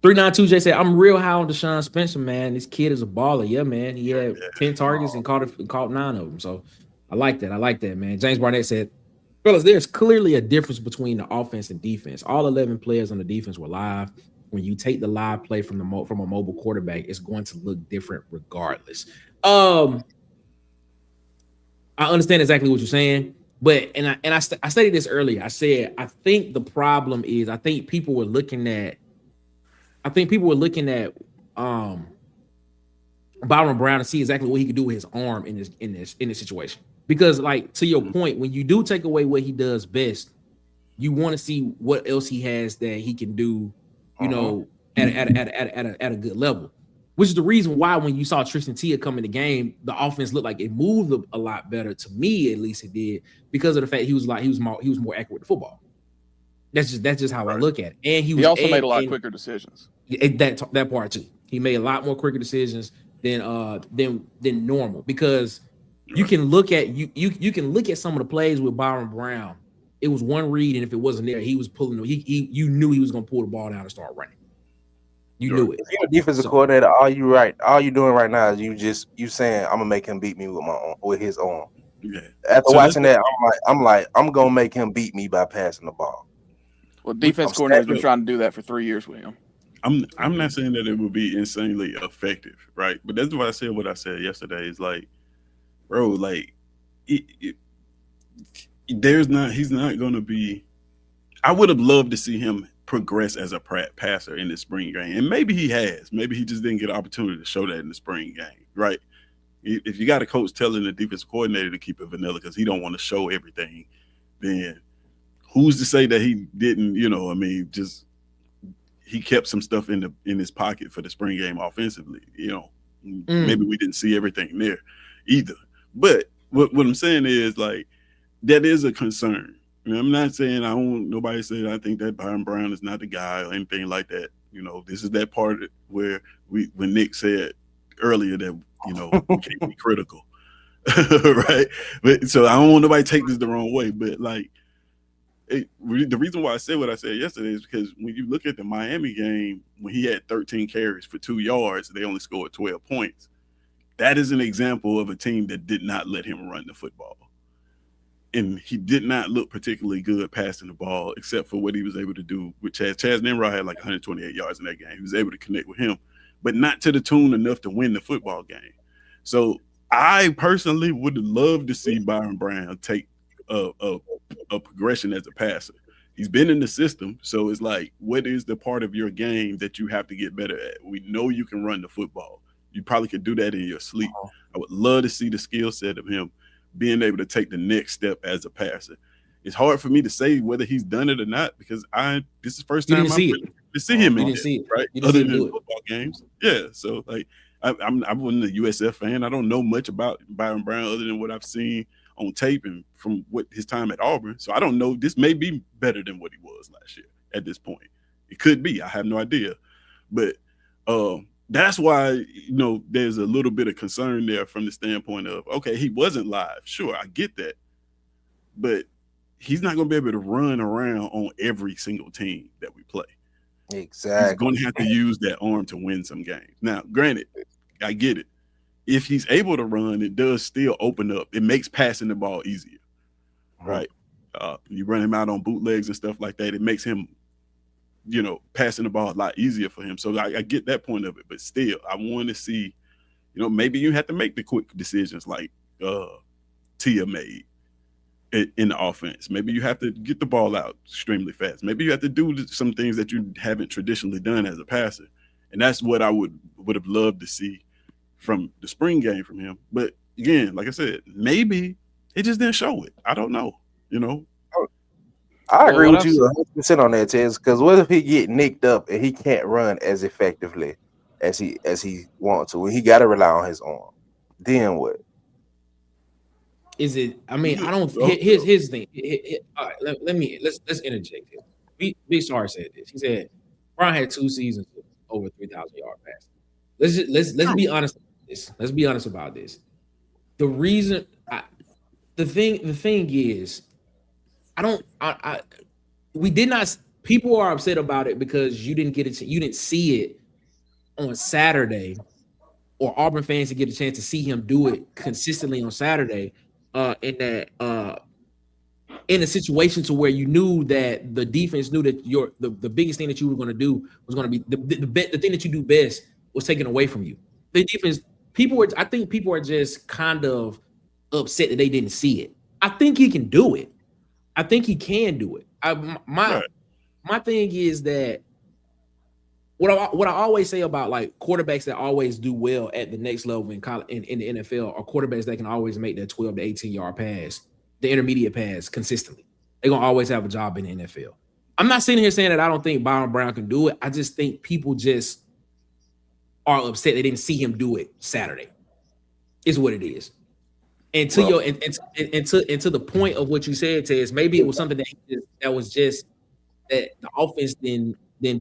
392J said, I'm real high on Deshaun Spencer, man. This kid is a baller. Yeah, man. He had 10 targets and caught 9 of them. So I like that, man. James Barnett said, fellas, there's clearly a difference between the offense and defense. All 11 players on the defense were live. When you take the live play from a mobile quarterback, it's going to look different regardless. I understand exactly what you're saying, but I stated this earlier. I said I think the problem is I think people were looking at Byrum Brown to see exactly what he could do with his arm in this situation. Because, like, to your point, when you do take away what he does best, you want to see what else he has that he can do, you know, at a good level. Which is the reason why when you saw Tristan Tia come in the game, the offense looked like it moved a lot better. To me, at least it did, because of the fact he was more accurate with the football. That's just how I look at it. And he also made a lot quicker decisions. That part too. He made a lot more quicker decisions than normal, because you can look at you can look at some of the plays with Byrum Brown. It was one read, and if it wasn't there, he was pulling. You knew he was going to pull the ball down and start running. You knew it. If you're a defensive coordinator, all you doing right now is you saying I'm gonna make him beat me with his arm. Yeah. After watching that, I'm gonna make him beat me by passing the ball. Well, defense coordinator's been trying to do that for 3 years with him. I'm not saying that it would be insanely effective, right? But that's why I said what I said yesterday. Is like, bro, like he's not going to be. I would have loved to see him progress as a passer in the spring game, and maybe he has. Maybe he just didn't get an opportunity to show that in the spring game, right? If you got a coach telling the defensive coordinator to keep it vanilla because he don't want to show everything, then who's to say that he didn't? You know, I mean, just he kept some stuff in his pocket for the spring game offensively. You know, maybe we didn't see everything there either. But what I'm saying is, like, that is a concern. I mean, I'm not saying nobody said I think that Byrum Brown is not the guy or anything like that. You know, this is that part where when Nick said earlier that, you know, we can't be critical. Right? But so I don't want nobody to take this the wrong way. But like, the reason why I said what I said yesterday is because when you look at the Miami game, when he had 13 carries for 2 yards, they only scored 12 points. That is an example of a team that did not let him run the football. And he did not look particularly good passing the ball, except for what he was able to do with Chaz. Chaz Nimrod had like 128 yards in that game. He was able to connect with him, but not to the tune enough to win the football game. So I personally would have loved to see Byrum Brown take a progression as a passer. He's been in the system, so it's like, what is the part of your game that you have to get better at? We know you can run the football. You probably could do that in your sleep. I would love to see the skill set of him being able to take the next step as a passer. It's hard for me to say whether he's done it or not, because this is the first time I'm really to see him in it, right? Other than football games. Yeah. So like I wasn't a USF fan. I don't know much about Byrum Brown other than what I've seen on tape and from what his time at Auburn. So I don't know. This may be better than what he was last year at this point. It could be. I have no idea. But that's why, you know, there's a little bit of concern there from the standpoint of, okay, he wasn't live. Sure, I get that. But he's not going to be able to run around on every single team that we play. Exactly. He's going to have to use that arm to win some games. Now, granted, I get it. If he's able to run, it does still open up. It makes passing the ball easier, right? You run him out on bootlegs and stuff like that. It makes him, you know, passing the ball a lot easier for him. So I get that point of it, but still, I want to see, you know, maybe you have to make the quick decisions like Tia made in the offense. Maybe you have to get the ball out extremely fast. Maybe you have to do some things that you haven't traditionally done as a passer. And that's what I would would have loved to see from the spring game from him. But again, like I said, maybe he just didn't show it. I don't know. I agree what with you 100% on that, Tez. Because what if he get nicked up and he can't run as effectively as he wants to? He got to rely on his arm. Then what? Is it? I mean, I don't. Here's the thing. All right, let's interject here. Big Star said this. He said Brown had 2 seasons with over 3,000 yard pass. Let's be honest about this. Let's be honest about this. The reason, the thing is, we did not. People are upset about it because you didn't get it. You didn't see it on Saturday, or Auburn fans to get a chance to see him do it consistently on Saturday. In a situation to where you knew that the defense knew that the biggest thing that you were going to do was going to be the thing that you do best was taken away from you. The defense, I think people are just kind of upset that they didn't see it. I think he can do it. I think he can do it. My thing is that what I always say about like quarterbacks that always do well at the next level in college, in the NFL, are quarterbacks that can always make that 12 to 18 yard pass, the intermediate pass consistently. They're gonna always have a job in the NFL. I'm not sitting here saying that I don't think Byrum Brown can do it. I just think people just are upset they didn't see him do it Saturday. Is what it is. And to to the point of what you said, Tez, maybe it was something that was just that the offense then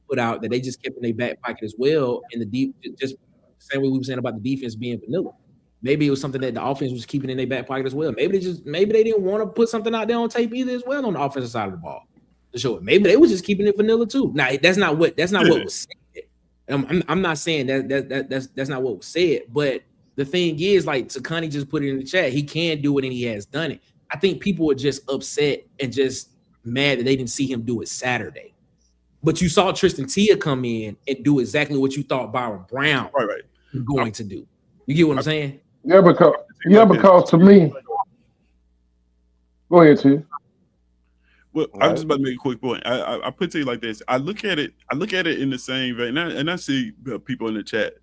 put out, that they just kept in their back pocket as well. And just the same way we were saying about the defense being vanilla. Maybe it was something that the offense was keeping in their back pocket as well. Maybe they didn't want to put something out there on tape either as well on the offensive side of the ball to show it. Maybe they were just keeping it vanilla too. Now that's not what was said. I'm not saying that's not what was said. But the thing is, like Sakani just put it in the chat, he can do it and he has done it. I think people are just upset and just mad that they didn't see him do it Saturday. But you saw Tristan Tia come in and do exactly what you thought Byrum Brown was going to do. You get what I'm saying? Yeah, because to me, go ahead, Tia. Well, I'm just about to make a quick point. I put it like this. I look at it in the same vein, and I see people in the chat.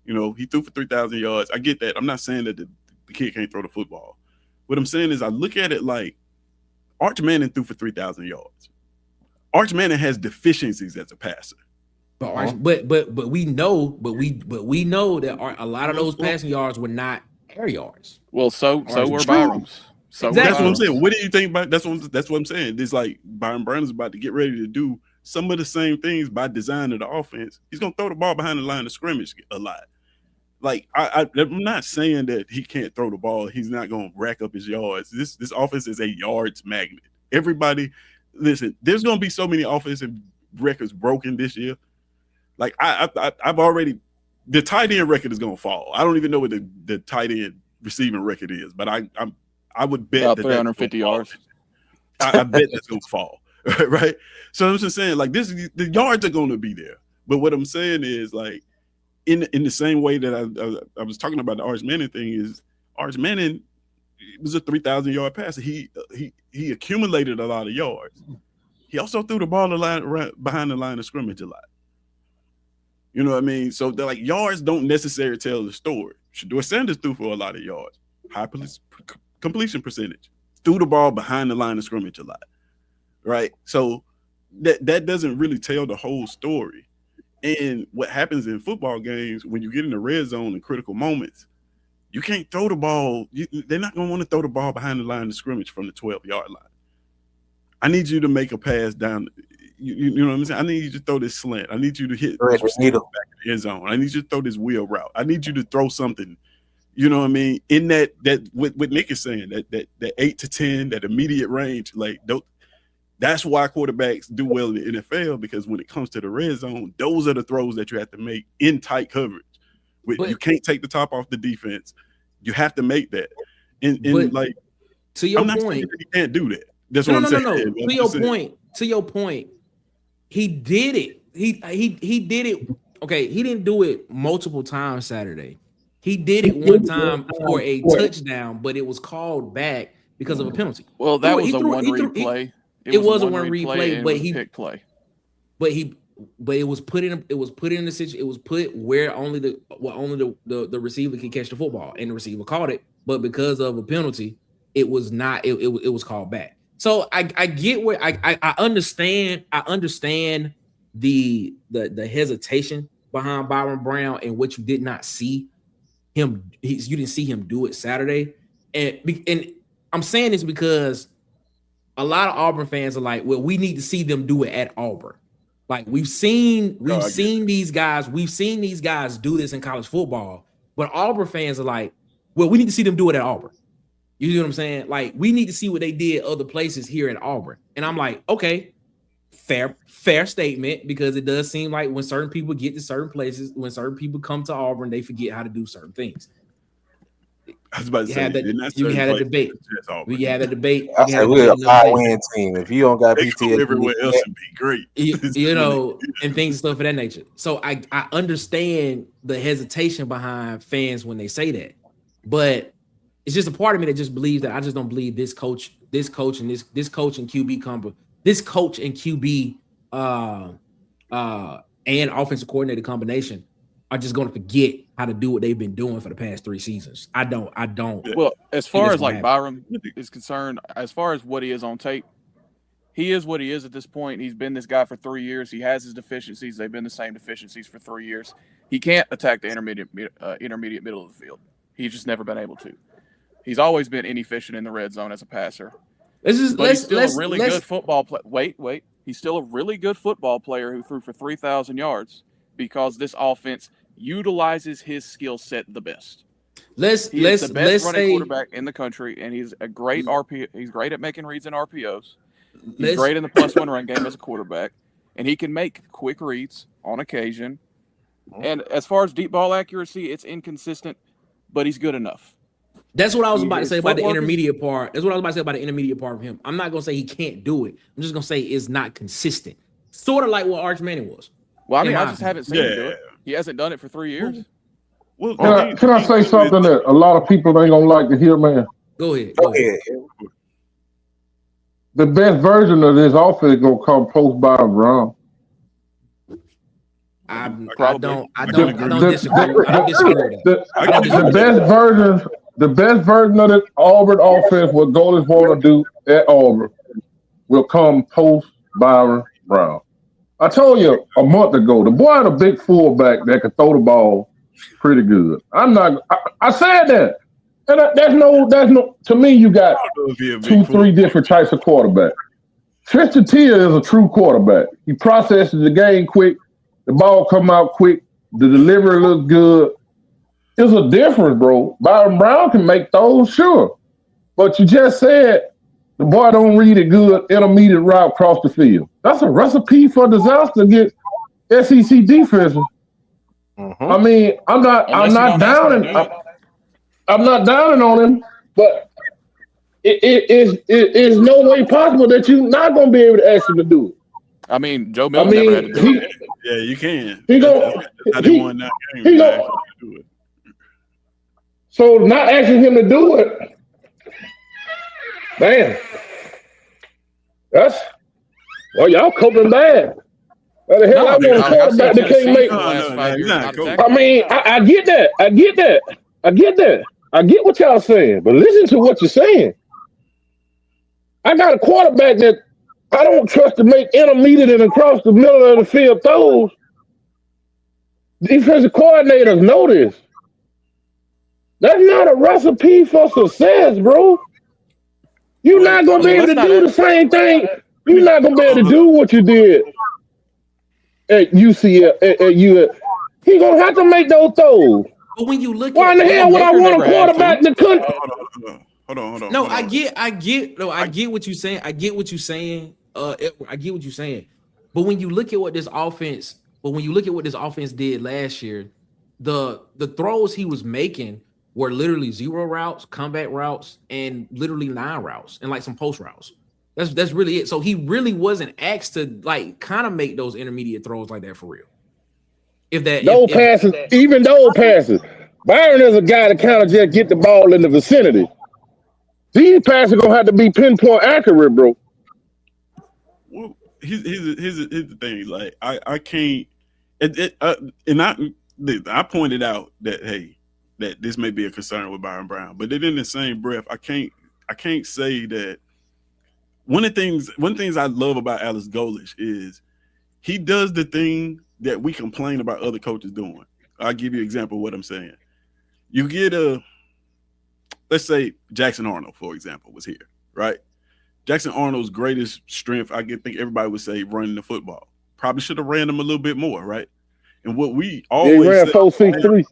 He threw for 3,000 yards. I get that. I'm not saying that the kid can't throw the football. What I'm saying is I look at it like Arch Manning threw for 3,000 yards. Arch Manning has deficiencies as a passer. But we know that a lot of those passing yards were not air yards. Well, so were Byrum's. So Exactly. That's what I'm saying. What do you think about that's what I'm saying? It's like Byrum Brown is about to get ready to do some of the same things by design of the offense. He's gonna throw the ball behind the line of scrimmage a lot. Like I'm not saying that he can't throw the ball. He's not gonna rack up his yards. This offense is a yards magnet. Everybody, listen. There's gonna be so many offensive records broken this year. Like I've already, the tight end record is gonna fall. I don't even know what the tight end receiving record is, but I would bet about that 350 yards. I bet that's gonna fall, right? So I'm just saying, like the yards are gonna be there. But what I'm saying is, like, in the same way that I was talking about the Arch Manning thing, is Arch Manning was a 3,000 yard passer. He accumulated a lot of yards. He also threw the ball behind the line of scrimmage a lot. You know what I mean? So they're like, yards don't necessarily tell the story. Shedeur Sanders threw for a lot of yards, high completion percentage, threw the ball behind the line of scrimmage a lot, right? So that doesn't really tell the whole story. And what happens in football games when you get in the red zone in critical moments, you can't throw the ball. They're not going to want to throw the ball behind the line of scrimmage from the 12-yard line. I need you to make a pass down. You know what I'm saying? I need you to throw this slant. I need you to hit this receiver back in the end zone. I need you to throw this wheel route. I need you to throw something. You know what I mean? In that what Nick is saying, that 8 to 10, that immediate range, like that's why quarterbacks do well in the NFL, because when it comes to the red zone, those are the throws that you have to make in tight coverage. You can't take the top off the defense. You have to make that. And like, to your I'm not point, saying that he can't do that. That's what I'm saying. No. To your point, he did it. He did it. Okay, he didn't do it multiple times Saturday. He did it one time for a touchdown, but it was called back because of a penalty. Well, that was a one replay. It was a one replay, but he pick play. But but it was put in the situation. It was put where only the receiver can catch the football, and the receiver caught it. But because of a penalty, it was not. It was called back. So I get where I understand. I understand the hesitation behind Byrum Brown and what you did not see him. You didn't see him do it Saturday, and I'm saying this because a lot of Auburn fans are like, well, we need to see them do it at Auburn. Like we've seen these guys do this in college football, but Auburn fans are like, well, we need to see them do it at Auburn. You know what I'm saying? Like we need to see what they did other places here at Auburn. And I'm like, okay, fair statement, because it does seem like when certain people get to certain places, when certain people come to Auburn, they forget how to do certain things. I was about to say, you had a debate. We had a debate. I said we're a 5-win team. If you don't got PTSD, everywhere else would be great. You know, and things and stuff of that nature. So I understand the hesitation behind fans when they say that, but it's just a part of me that just believes that I just don't believe this coach and QB and offensive coordinator combination are just going to forget how to do what they've been doing for the past 3 seasons. I don't. Well, as far as like Byrum is concerned, as far as what he is on tape, he is what he is at this point. He's been this guy for 3 years. He has his deficiencies. They've been the same deficiencies for 3 years. He can't attack the intermediate middle of the field. He's just never been able to. He's always been inefficient in the red zone as a passer. He's still a really good football player. Wait. He's still a really good football player who threw for 3,000 yards because this offense utilizes his skill set the best. He's the best running quarterback in the country, and he's a great RPO. He's great at making reads and RPOs. He's great in the +1 run game as a quarterback, and he can make quick reads on occasion. And as far as deep ball accuracy, it's inconsistent, but he's good enough. That's what I was about to say about the intermediate part. That's what I was about to say about the intermediate part of him. I'm not going to say he can't do it. I'm just going to say it's not consistent. Sort of like what Arch Manning was. Well, I mean, I just haven't seen him do it. He hasn't done it for 3 years. Well, can I say something that a lot of people ain't going to like to hear, man? Go ahead. The best version of this offense is going to come post Byrum Brown. I don't disagree. The best version of the Auburn offense, what Golesh want to do at Auburn, will come post Byrum Brown. I told you a month ago, the boy had a big fullback that could throw the ball pretty good. I said that. And that's no. To me, you got 2-3 different types of quarterbacks. Tristan Tia is a true quarterback. He processes the game quick. The ball come out quick. The delivery looks good. It's a difference, bro. Byrum Brown can make those, sure. But you just said the boy don't read it good, intermediate route across the field. That's a recipe for disaster against SEC defenses. I mean, I'm not downing on him, but it is no way possible that you're not going to be able to ask him to do it. I mean, Joe Milton never had to do it. Yeah, you can. He won that game. So not asking him to do it, man, y'all coping bad. What the hell I want a quarterback that can't make. I mean, I get that. I get what y'all saying, but listen to what you're saying. I got a quarterback that I don't trust to make intermediate and across the middle of the field throws. Defensive coordinators know this. That's not a recipe for success, bro. You're not going to be able to do the same thing. You're not going to be able to do what you did at UCF, at UF. He's going to have to make those throws. But when you look why in the hell would I want a quarterback that couldn't? Hold on. No, I get what you're saying. I get what you're saying. I get what you're saying. But when you look at what this offense did last year, the throws he was making were literally 0 routes, comeback routes, and literally 9 routes, and like some post routes. That's really it. So he really wasn't asked to like kind of make those intermediate throws like that for real. Those passes. Byron is a guy that kind of just get the ball in the vicinity. These passes gonna have to be pinpoint accurate, bro. here's the thing. Like I can't. I pointed out that that this may be a concern with Byrum Brown, but then in the same breath, I can't say that. One of the things I love about Alex Golesh is he does the thing that we complain about other coaches doing. I'll give you an example of what I'm saying. You get let's say Jackson Arnold, for example, was here, right? Jackson Arnold's greatest strength, I think everybody would say, running the football. Probably should have ran them a little bit more, right? And what we always ran 4.63.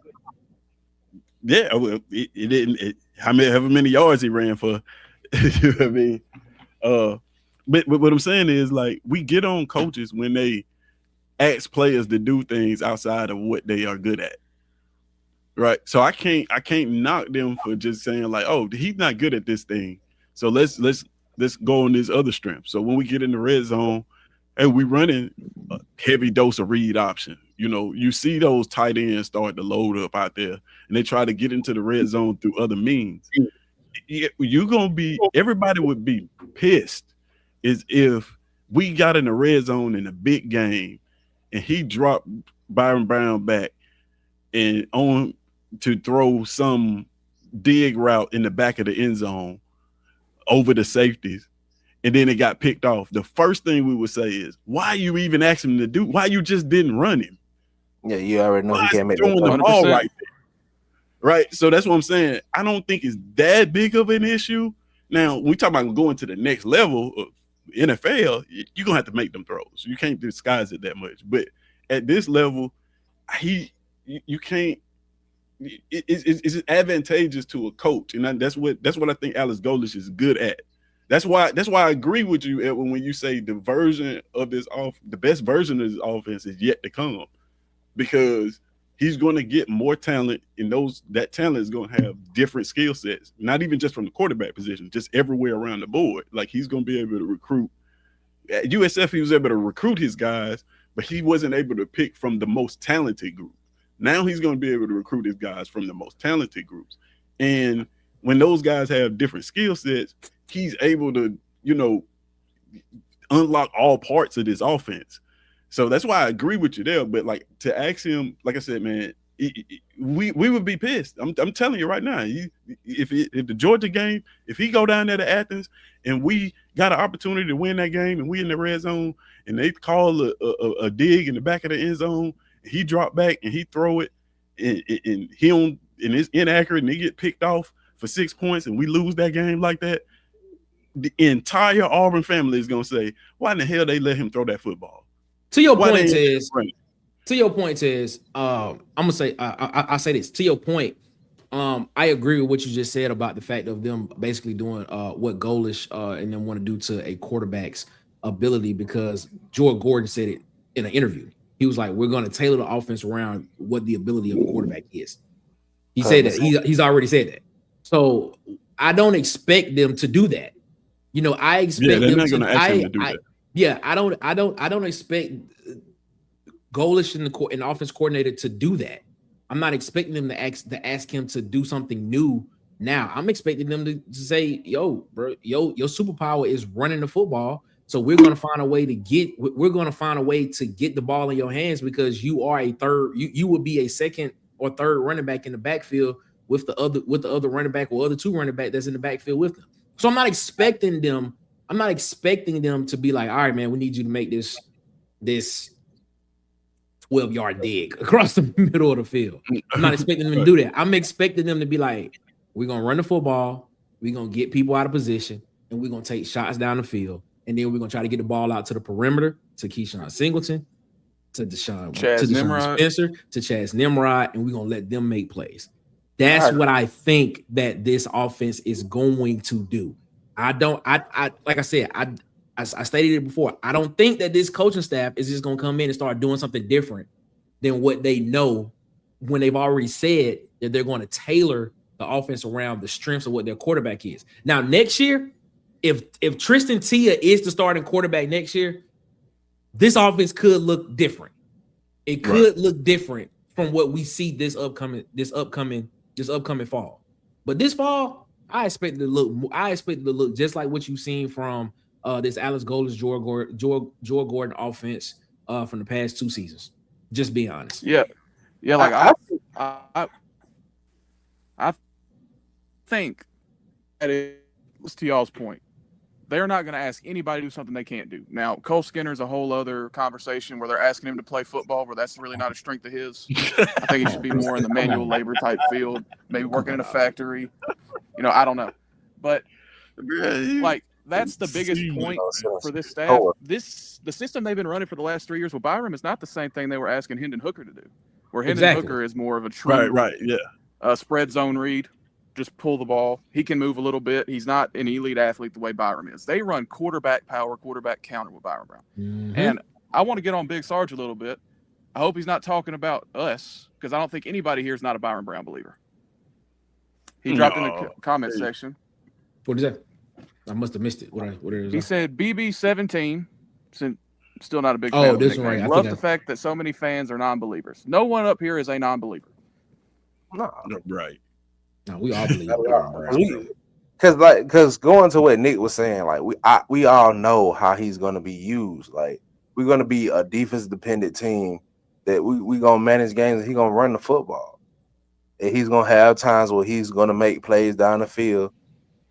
Yeah, well, it didn't. However many yards he ran for, you know what I mean? But what I'm saying is, like, we get on coaches when they ask players to do things outside of what they are good at, right? So I can't knock them for just saying like, oh, he's not good at this thing, so let's go on this other strength. So when we get in the red zone and we running a heavy dose of read option, you know, you see those tight ends start to load up out there, and they try to get into the red zone through other means. Everybody would be pissed is if we got in the red zone in a big game and he dropped Byrum Brown back and on to throw some dig route in the back of the end zone over the safeties, and then it got picked off. The first thing we would say is, why you even asked him to do? Why you just didn't run him? Yeah, you already know he can't make throwing the that. ball right there. Right. So that's what I'm saying. I don't think it's that big of an issue. Now, when we talk about going to the next level of NFL, you're gonna have to make them throws. You can't disguise it that much. But at this level, you can't. It's advantageous to a coach, and that's what I think Alex Golesh is good at. That's why I agree with you, Edwin, when you say the best version of this offense is yet to come, because he's going to get more talent, and that talent is going to have different skill sets, not even just from the quarterback position, just everywhere around the board. Like, he's going to be able to recruit. At USF, he was able to recruit his guys, but he wasn't able to pick from the most talented group. Now he's going to be able to recruit his guys from the most talented groups. And when those guys have different skill sets, he's able to, you know, unlock all parts of this offense. So that's why I agree with you there. But like, to ask him, like I said, man, we would be pissed. I'm telling you right now. If the Georgia game, if he go down there to Athens and we got an opportunity to win that game and we in the red zone and they call a dig in the back of the end zone, and he drop back and he throw it and it's inaccurate and he get picked off for 6 points and we lose that game like that, the entire Auburn family is gonna say, why in the hell they let him throw that football? To your point is, I'm gonna say, I say this. To your point, I agree with what you just said about the fact of them basically doing what Golesh and them want to do to a quarterback's ability, because Jordan Gordon said it in an interview. He was like, we're going to tailor the offense around what the ability of a quarterback is. He said that. He's already said that. So I don't expect them to do that. You know, I expect them to do that. Yeah, I don't expect Golesh and the offense coordinator to do that. I'm not expecting them to ask him to do something new now. I'm expecting them to say, yo, bro, your superpower is running the football. So we're going to find a way to get the ball in your hands, because you are a third, you will be a second or third running back in the backfield with the other running back or other two running back that's in the backfield with them. So I'm not expecting them to be like, all right, man, we need you to make this 12-yard dig across the middle of the field. I'm not expecting them to do that. I'm expecting them to be like, we're going to run the football, we're going to get people out of position, and we're going to take shots down the field. And then we're going to try to get the ball out to the perimeter, to Keyshawn Singleton, to Deshaun Spencer, to Chaz Nimrod, and we're going to let them make plays. That's what I think that this offense is going to do. Like I said, I stated it before. I don't think that this coaching staff is just going to come in and start doing something different than what they know, when they've already said that they're going to tailor the offense around the strengths of what their quarterback is. Now, next year, if Tristan Tia is the starting quarterback next year, this offense could look different. It could look different from what we see this upcoming fall. But this fall, I expect it to look just like what you've seen from this Alex Golesh, Joe Gordon offense from the past 2 seasons. Just being honest. Yeah. Like I think that it's to y'all's point. They're not going to ask anybody to do something they can't do. Now, Cole Skinner's a whole other conversation where they're asking him to play football, where that's really not a strength of his. I think he should be more in the manual labor type field, maybe working in a factory. I don't know. But, like, that's the biggest point for this staff. The system they've been running for the last 3 years with Byrum is not the same thing they were asking Hendon Hooker to do, where Hendon Hooker is more of a true spread zone read. Just pull the ball. He can move a little bit. He's not an elite athlete the way Byrum is. They run quarterback power, quarterback counter with Byrum Brown. Mm-hmm. And I want to get on Big Sarge a little bit. I hope he's not talking about us, because I don't think anybody here is not a Byrum Brown believer. He dropped in the comment section. What is that? I must have missed it. What is he that? said BB17, still not a big fan. Oh, this one right. Love the fact that so many fans are non-believers. No one up here is a non-believer. No. Right. No, we all believe. Because going to what Nick was saying, like we all know how he's going to be used. Like, we're going to be a defense dependent team that we going to manage games, and he's going to run the football. And he's going to have times where he's going to make plays down the field,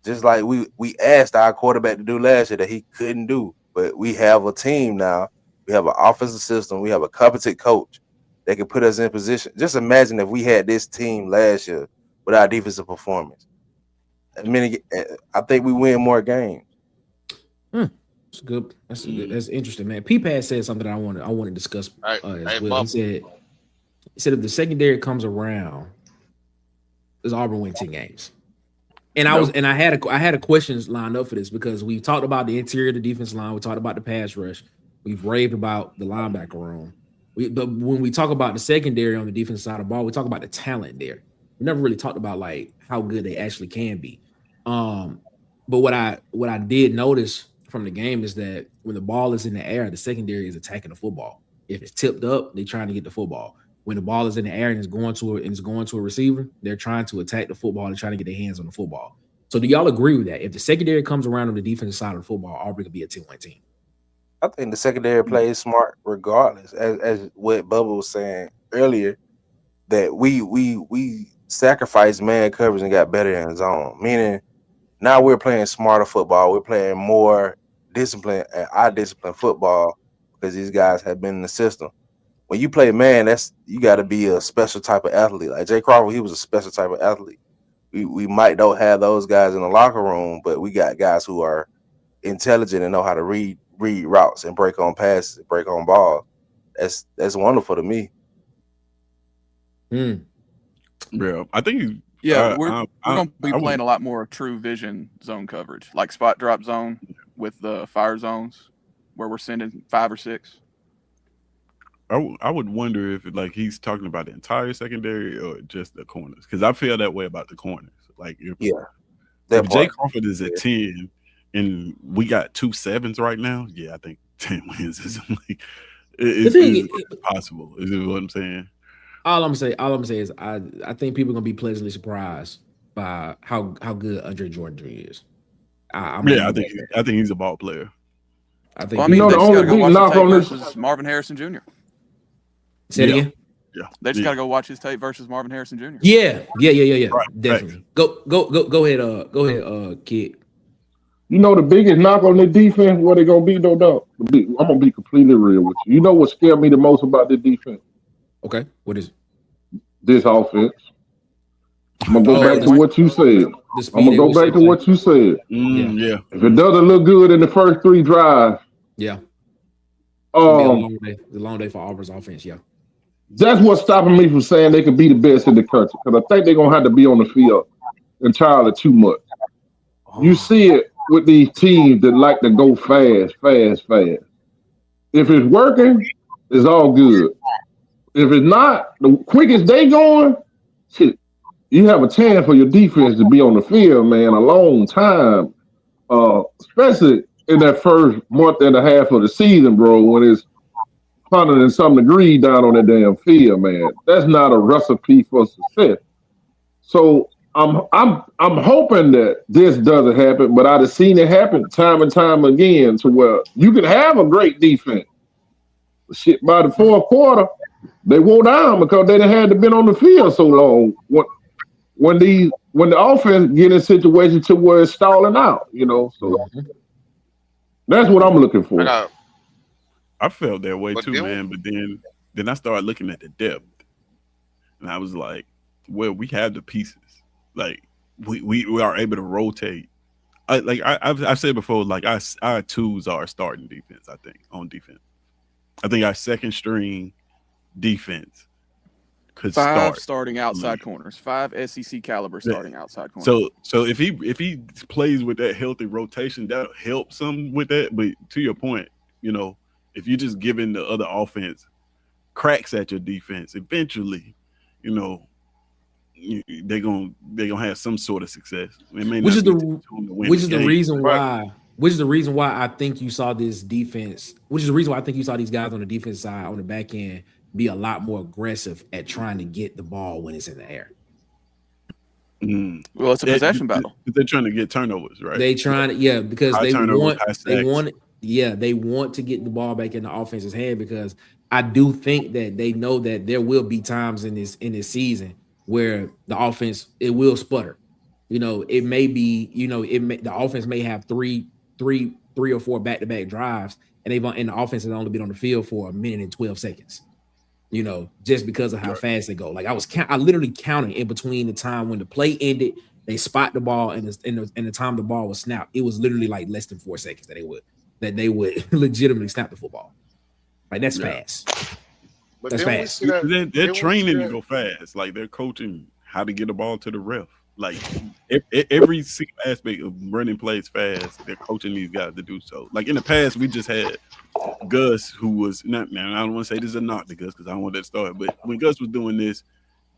just like we asked our quarterback to do last year that he couldn't do. But we have a team now. We have an offensive system. We have a competent coach that can put us in position. Just imagine if we had this team last year with our defensive performance. I think we win more games. That's good. That's interesting, man. P-Pad said something that I want to discuss as well. He said if the secondary comes around, does Auburn win 10 games? And I had a questions lined up for this, because we talked about the interior of the defense line, we talked about the pass rush, we've raved about the linebacker room. But when we talk about the secondary on the defensive side of the ball, we talk about the talent there. We never really talked about like how good they actually can be. But what I did notice from the game is that when the ball is in the air, the secondary is attacking the football. If it's tipped up, they're trying to get the football. When the ball is in the air and it's going to a receiver, they're trying to attack the football and trying to get their hands on the football. So do y'all agree with that? If the secondary comes around on the defensive side of the football, Auburn could be a 10-win team. I think the secondary plays smart regardless, as what Bubba was saying earlier, that we sacrificed man coverage and got better in zone. Meaning now we're playing smarter football. We're playing more discipline and eye discipline football, because these guys have been in the system. When you play man, you got to be a special type of athlete. Like Jay Crawford, he was a special type of athlete. We might don't have those guys in the locker room, but we got guys who are intelligent and know how to read routes and break on passes, break on balls. That's wonderful to me. Yeah, I think. We're going to be playing a lot more true vision zone coverage, like spot drop zone with the fire zones, where we're sending 5 or 6. I would wonder if he's talking about the entire secondary or just the corners, because I feel that way about the corners. Like if Jay Crawford is at 10 and we got 2 7s right now, I think 10 wins is it's possible. Is what I'm saying? All I'm saying is I think people are gonna be pleasantly surprised by how good Andre Jordan Jr. is. I think he's a ball player. I think. They just gotta go watch the tape versus Marvin Harrison Jr. Say it again. Yeah, they just gotta go watch his tape versus Marvin Harrison Jr. Yeah. Right, Definitely. Right. Go ahead, kid. The biggest knock on the defense, what they gonna be, no doubt. I'm gonna be completely real with you. You know what scared me the most about the defense? Okay, what is it? This offense. I'm gonna go back to what you said. Yeah. If it doesn't look good in the first 3 drives, it's a long day for Auburn's offense. Yeah, that's what's stopping me from saying they could be the best in the country, because I think they're gonna have to be on the field entirely too much. You see it with these teams that like to go fast. If it's working, it's all good. If it's not, the quickest they going, you have a chance for your defense to be on the field, man, a long time. Especially in that first month and a half of the season, bro, when it's 100 and some degrees down on that damn field, man. That's not a recipe for success. So I'm hoping that this doesn't happen, but I've seen it happen time and time again to where you can have a great defense. Shit, by the fourth quarter, they wore down because they done had to been on the field so long. When the offense get in a situation to where it's stalling out, so that's what I'm looking for. I felt that way too, then, man. But then I started looking at the depth, and I was like, well, we have the pieces. Like we are able to rotate. I've said before, like our twos are starting defense. I think on defense, I think our second string defense could start starting outside corners, 5 SEC caliber starting outside corners. So if he plays with that healthy rotation, that'll help some with that. But to your point, if you're just giving the other offense cracks at your defense, eventually, they're gonna have some sort of success. Which is the reason why I think you saw this defense. Which is the reason why I think you saw these guys on the defense side on the back end be a lot more aggressive at trying to get the ball when it's in the air. Well, it's a possession battle. They're trying to get turnovers, right? They trying to, because they want to get the ball back in the offense's hand, because I do think that they know that there will be times in this season where the offense, it will sputter. It may be, the offense may have three or four back-to-back drives, and the offense has only been on the field for 1 minute and 12 seconds. Just because of how fast they go. Like I literally counted in between the time when the play ended, they spot the ball, and the time the ball was snapped, it was literally like less than 4 seconds that they would legitimately snap the football. Like that's fast. But that's fast. They're training to go fast. Like they're coaching how to get the ball to the ref. Like every single aspect of running plays fast, they're coaching these guys to do so. Like in the past, we just had Gus, who was not, man, I don't want to say this is a knock to Gus because I don't want that to start, but when Gus was doing this,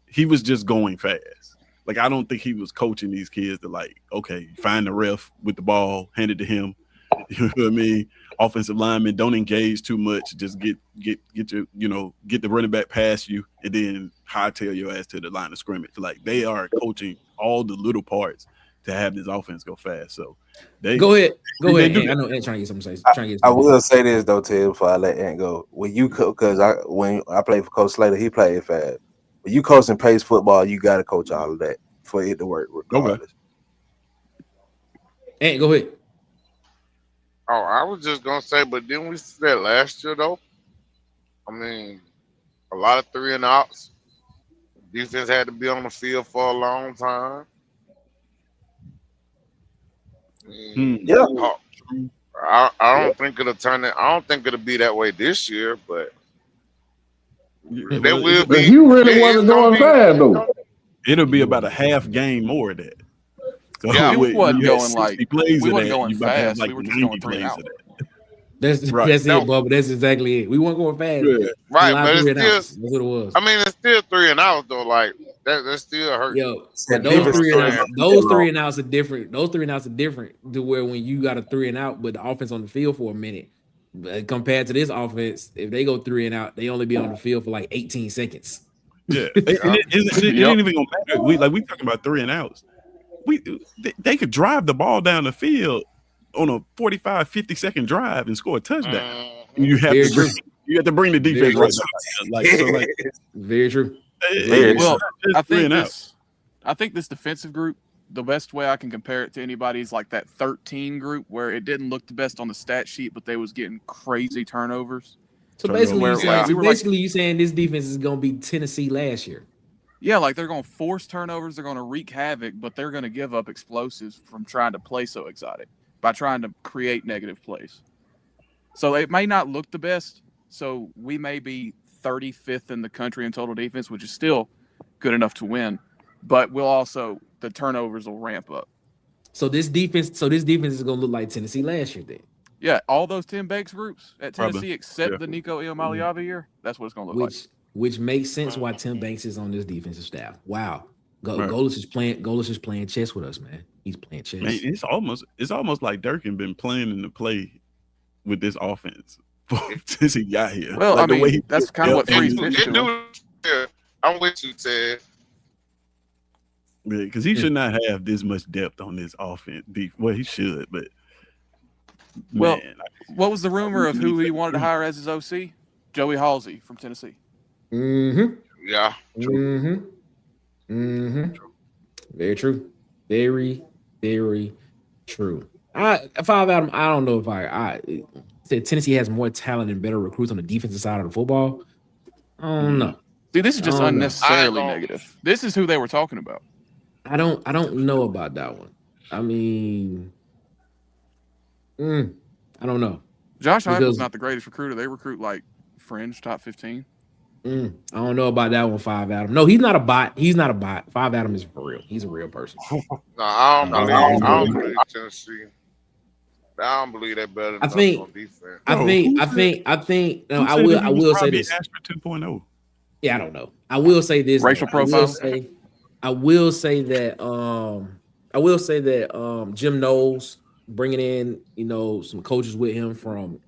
he was just going fast. Like I don't think he was coaching these kids to like, okay, find the ref with the ball, hand it to him. You know what I mean? Offensive linemen, don't engage too much. Just get your, get the running back past you, and then hightail your ass to the line of scrimmage. Like they are coaching all the little parts to have this offense go fast. So go ahead. I know Ant trying to get something to say. I will say this though, Ted, before I let Ant go. When I played for Coach Slater, he played fast. When you coach and pace football, you got to coach all of that for it to work regardless. Ant, go ahead. Oh, I was just gonna say, but didn't we see that last year though? I mean, a lot of 3 and outs. Defense had to be on the field for a long time. Yeah. I don't think it'll turn it. I don't think it'll be that way this year, but there will be. If you really wasn't going fast though, it'll be about a half game more of that. So yeah, we wasn't going like plays we wasn't that, going fast. Like we were just going 3 and out. That's right. That's it, Bubba. That's exactly it. We weren't going fast. Yeah. Right, but it's still, that's what it was. I mean, it's still 3 and out though. Like that still hurt. Yo, those 3 and outs are different. Those 3 and outs are different to where when you got a 3 and out, but the offense on the field for a minute. But compared to this offense, if they go 3 and out, they only be on the field for like 18 seconds. Yeah, it ain't even gonna matter. We talking about 3 and outs. They could drive the ball down the field on a 45, 50-second drive and score a touchdown. You have to bring the defense right now. Very true. Well, I think this defensive group, the best way I can compare it to anybody is like that 13 group where it didn't look the best on the stat sheet, but they was getting crazy turnovers. So basically, you're saying this defense is going to be Tennessee last year. Yeah, like they're going to force turnovers, they're going to wreak havoc, but they're going to give up explosives from trying to play so exotic by trying to create negative plays. So it may not look the best. So we may be 35th in the country in total defense, which is still good enough to win. But the turnovers will ramp up. So this defense is going to look like Tennessee last year then. Yeah, all those Tim Banks groups at Tennessee, except the Nico Iamaleava year, that's what it's going to look like. Which makes sense why Tim Banks is on this defensive staff. Wow, Golesh is playing chess with us, man. He's playing chess. Man, it's almost like Durkin been playing in the play with this offense since he got here. Well, like I mean, that's kind of what Freeze pitched to him. I'm with you, Ted. because he should not have this much depth on this offense. Well, he should, but Well, man, what was the rumor of who he wanted to hire as his OC? Joey Halsey from Tennessee. Mm-hmm. Yeah. Mm-hmm. Mm-hmm. Very true. Very, very true. Five Adam, I don't know if I said Tennessee has more talent and better recruits on the defensive side of the football. I don't know. See, this is just I don't know. unnecessarily negative. This is who they were talking about. I don't know about that one. I mean, I don't know. Josh Heupel's Because- not the greatest recruiter. They recruit like fringe top 15. I don't know about that one, Five Adam. No, he's not a bot. He's not a bot. Five Adam is for real. He's a real person. No, I don't believe Tennessee. I don't believe that better. I think- on defense. I think. No, I will say this. Ashford 2.0. Yeah, I don't know. I will say this. Racial though. profile? I will say that Jim Knowles bringing in, some coaches with him from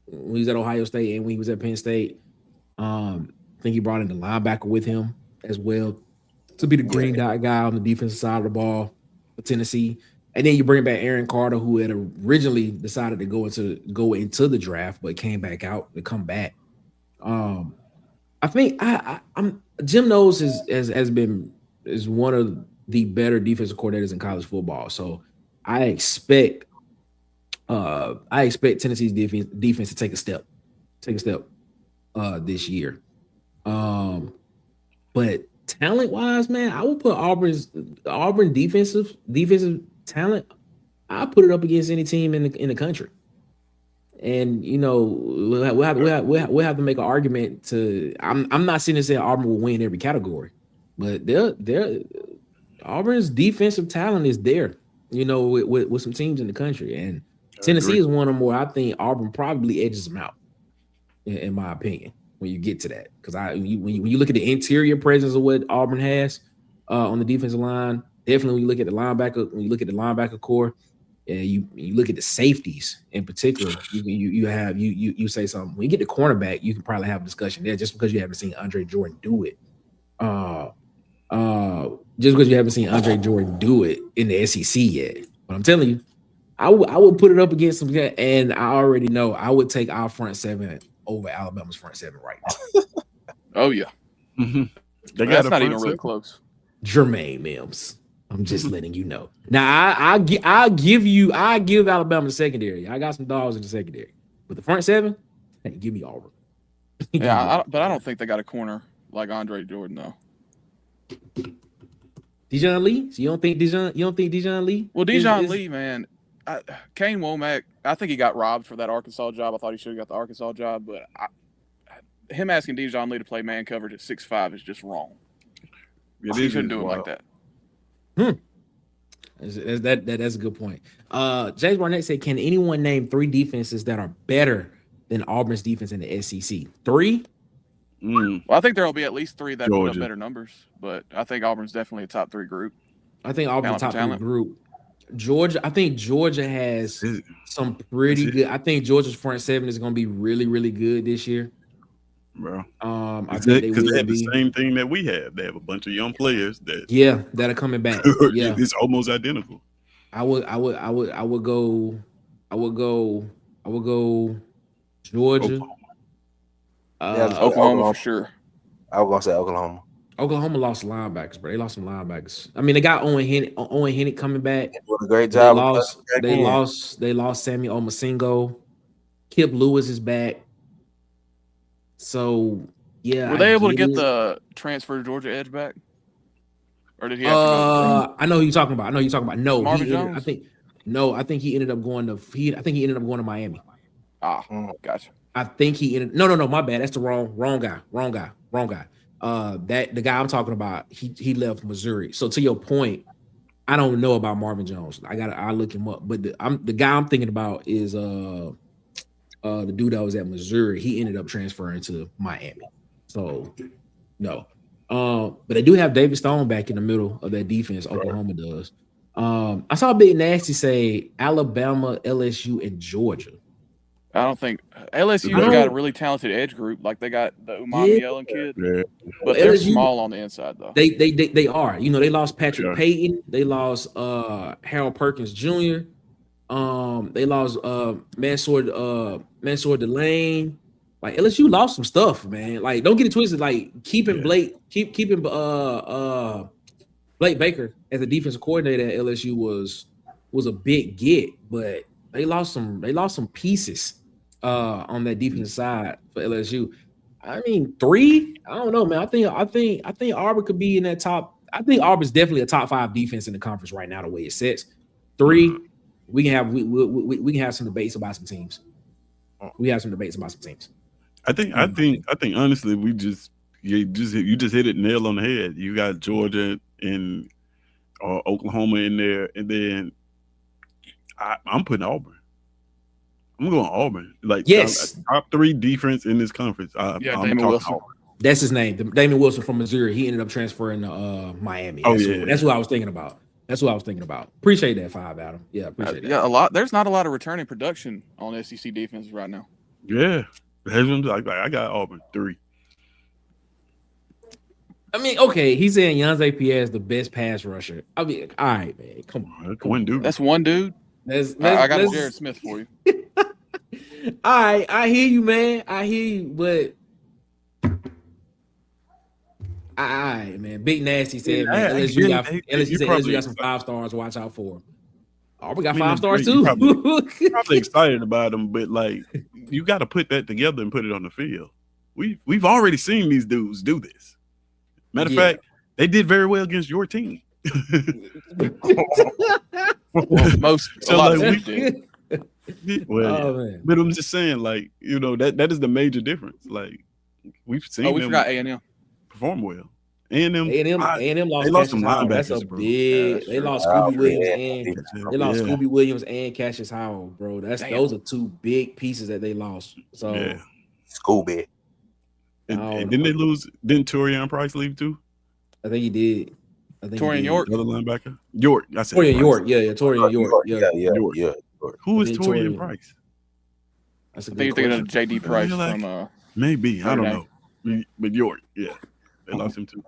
when he was at Ohio State and when he was at Penn State. I think he brought in the linebacker with him as well to be the green dot guy on the defensive side of the ball for Tennessee. And then you bring back Aaron Carter, who had originally decided to go into the draft, but came back out to come back. I think I'm Jim Knowles is one of the better defensive coordinators in college football. So I expect Tennessee's defense to take a step this year. But talent wise, man, I would put Auburn defensive talent. I put it up against any team in the country. And we'll have to make an argument to. I'm not saying to say Auburn will win every category, but Auburn's defensive talent is there. With some teams in the country, and Tennessee is one of them where I think Auburn probably edges them out, in my opinion. When you get to that, because when you look at the interior presence of what Auburn has on the defensive line, definitely when you look at the linebacker core. You look at the safeties in particular. You say something. When you get the cornerback, you can probably have a discussion there just because you haven't seen Andre Jordan do it. Just because you haven't seen Andre Jordan do it in the SEC yet. But I'm telling you, I would put it up against some guy, and I already know I would take our front seven over Alabama's front seven right now. Oh yeah, that's not even really close. Jermaine Mims. I'm just letting you know. Now I give Alabama the secondary. I got some dogs in the secondary, but the front seven, hey, give me Auburn. But I don't think they got a corner like Andre Jordan though. Dijon Lee? So you don't think Dijon Lee? Well, Dijon Lee, man, Kane Womack. I think he got robbed for that Arkansas job. I thought he should have got the Arkansas job, but him asking Dijon Lee to play man coverage at 6'5" is just wrong. He shouldn't do it like that. That's a good point. James Barnett said, "Can anyone name 3 defenses that are better than Auburn's defense in the SEC?" 3? Well, I think there will be at least 3 that put Georgia. up better numbers, but I think Auburn's definitely a top 3 group. I think Auburn's top 3 Talent. group. Georgia. I think Georgia has some pretty good. I think Georgia's front seven is going to be really, really good this year. Bro, I think because they have the same thing that we have. They have a bunch of young players that are coming back. Yeah, it's almost identical. I would go Georgia. Oklahoma for sure. I was gonna say Oklahoma. Oklahoma lost linebackers, bro. They lost some linebackers. I mean, they got Owen Hennick coming back. Doing a great job. They lost Samuel Omasingo. Kip Lewis is back. So yeah. Were they able to get the transfer to Georgia edge back? Or did he have to go? I know who you're talking about. No, Marvin Jones? I think he ended up going to Miami. Gotcha. I think he ended. No, my bad. That's the wrong guy. That the guy I'm talking about, he left Missouri. So to your point, I don't know about Marvin Jones. I look him up. But the guy I'm thinking about is the dude that was at Missouri. He ended up transferring to Miami. So no. But they do have David Stone back in the middle of that defense. Oklahoma does. I saw Big Nasty say Alabama, LSU, and Georgia. I don't think LSU's got a really talented edge group. Like they got the Umami Yellen kid, Yeah. but they're LSU small on the inside though. They are. You know, they lost Patrick Yeah. Payton. They lost Harold Perkins Jr. They lost Mansour Delane. Like LSU lost some stuff, man. Like don't get it twisted. Like keeping Blake Baker as a defensive coordinator at LSU was a big get, but they lost some pieces on that defensive side for LSU. I mean, 3. I don't know, man. I think Auburn could be in that top. I think Auburn's definitely a top 5 defense in the conference right now. The way it sits, 3. We can have some debates about some teams. I think honestly, you just hit it nail on the head. You got Georgia and Oklahoma in there, and then I'm putting Auburn. I'm going Auburn. Like yes, top 3 defense in this conference. Damon Wilson. Auburn. That's his name. Damon Wilson from Missouri. He ended up transferring to Miami. That's what I was thinking about. Appreciate that 5, Adam. Yeah, appreciate that. Yeah, a lot. There's not a lot of returning production on SEC defenses right now. Yeah, I got Auburn 3. I mean, okay, he's saying Yanze Pierre is the best pass rusher. I mean, all right, man, come on. That's one dude. That's one dude. I got a Jared Smith for you. All right, I hear you, man. I hear you, but all right, man. Big Nasty said, man, LSU got some 5 stars. Watch out for him. We got 5 stars too. Probably excited about them, but like you got to put that together and put it on the field. We've already seen these dudes do this. Matter of fact, they did very well against your team. But I'm just saying, like, you know, that is the major difference. Like, we've seen we forgot A&M perform well. A&M lost some Howell. linebackers. That's a big. They lost Scooby Williams and Cassius Howell, bro. Those are 2 big pieces that they lost. So Scooby. And didn't they lose? Didn't Torian Price leave too? I think he did. Torian York, the other linebacker. York. I said Torian York. Yeah, Torian York. Yeah. Who is Torian Price? That's a I think you're thinking of J.D. Price from maybe I don't know, but York. Yeah, they lost him too.